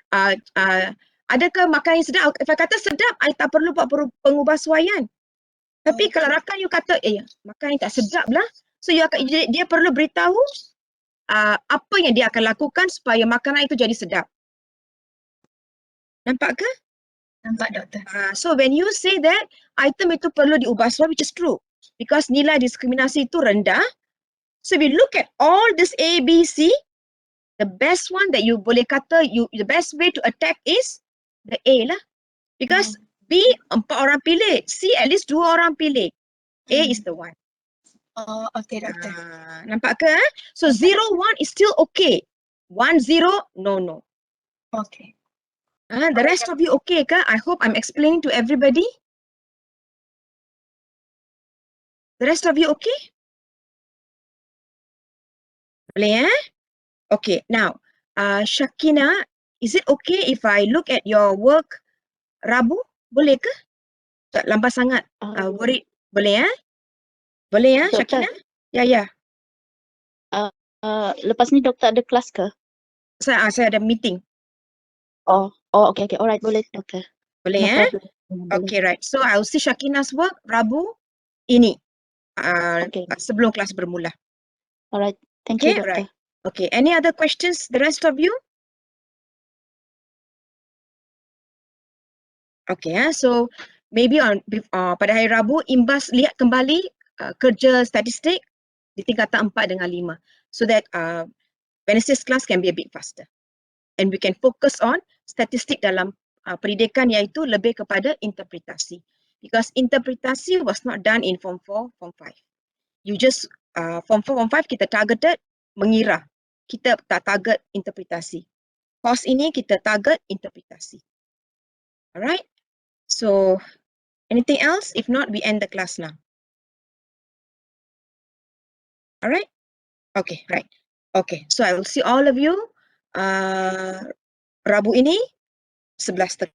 adakah makanan yang sedap? If I kata sedap, I tak perlu buat pengubahsuaian. Tapi kalau rakan you kata, makanan yang tak sedap lah, so dia perlu beritahu apa yang dia akan lakukan supaya makanan itu jadi sedap. Nampak ke? Nampak, doktor. So when you say that item itu perlu diubah suai, which is true, because nilai diskriminasi itu rendah. So if you look at all this A, B, C, the best one that you boleh kata, the best way to attack is the A lah. Because B 4 orang pilih, C at least 2 orang pilih. A is the one. Okay, doktor. Nampak ke? So 0, 1 is still okay. 1, 0, no. Okay. The rest of you okay ke? I hope I'm explaining to everybody. The rest of you okay? Boleh Okay, now Shakina, is it okay if I look at your work Rabu? Boleh ke? Tak lambat sangat. Worried. Boleh Boleh Doktor. Shakina? Ya. Lepas ni doktor ada kelas ke? Saya ada meeting. Okay. Alright, boleh doktor. Boleh No problem. Okay, right. So I'll see Shakina's work Rabu ini. Okay. Sebelum kelas bermula. Alright, thank you doktor. Right. Okay, any other questions, the rest of you? Okay, so maybe pada hari Rabu, Imbas lihat kembali kerja statistik di tingkatan 4 dengan 5. So that Wednesday's class can be a bit faster. And we can focus on statistik dalam pendidikan, iaitu lebih kepada interpretasi. Because interpretasi was not done in Form 4, Form 5. You just, Form 4, Form 5 kita targeted mengira. Kita tak target interpretasi. Course ini kita target interpretasi. Alright. So, anything else? If not, we end the class now. Alright. Okay, right. Okay, so I will see all of you Rabu ini 11:30.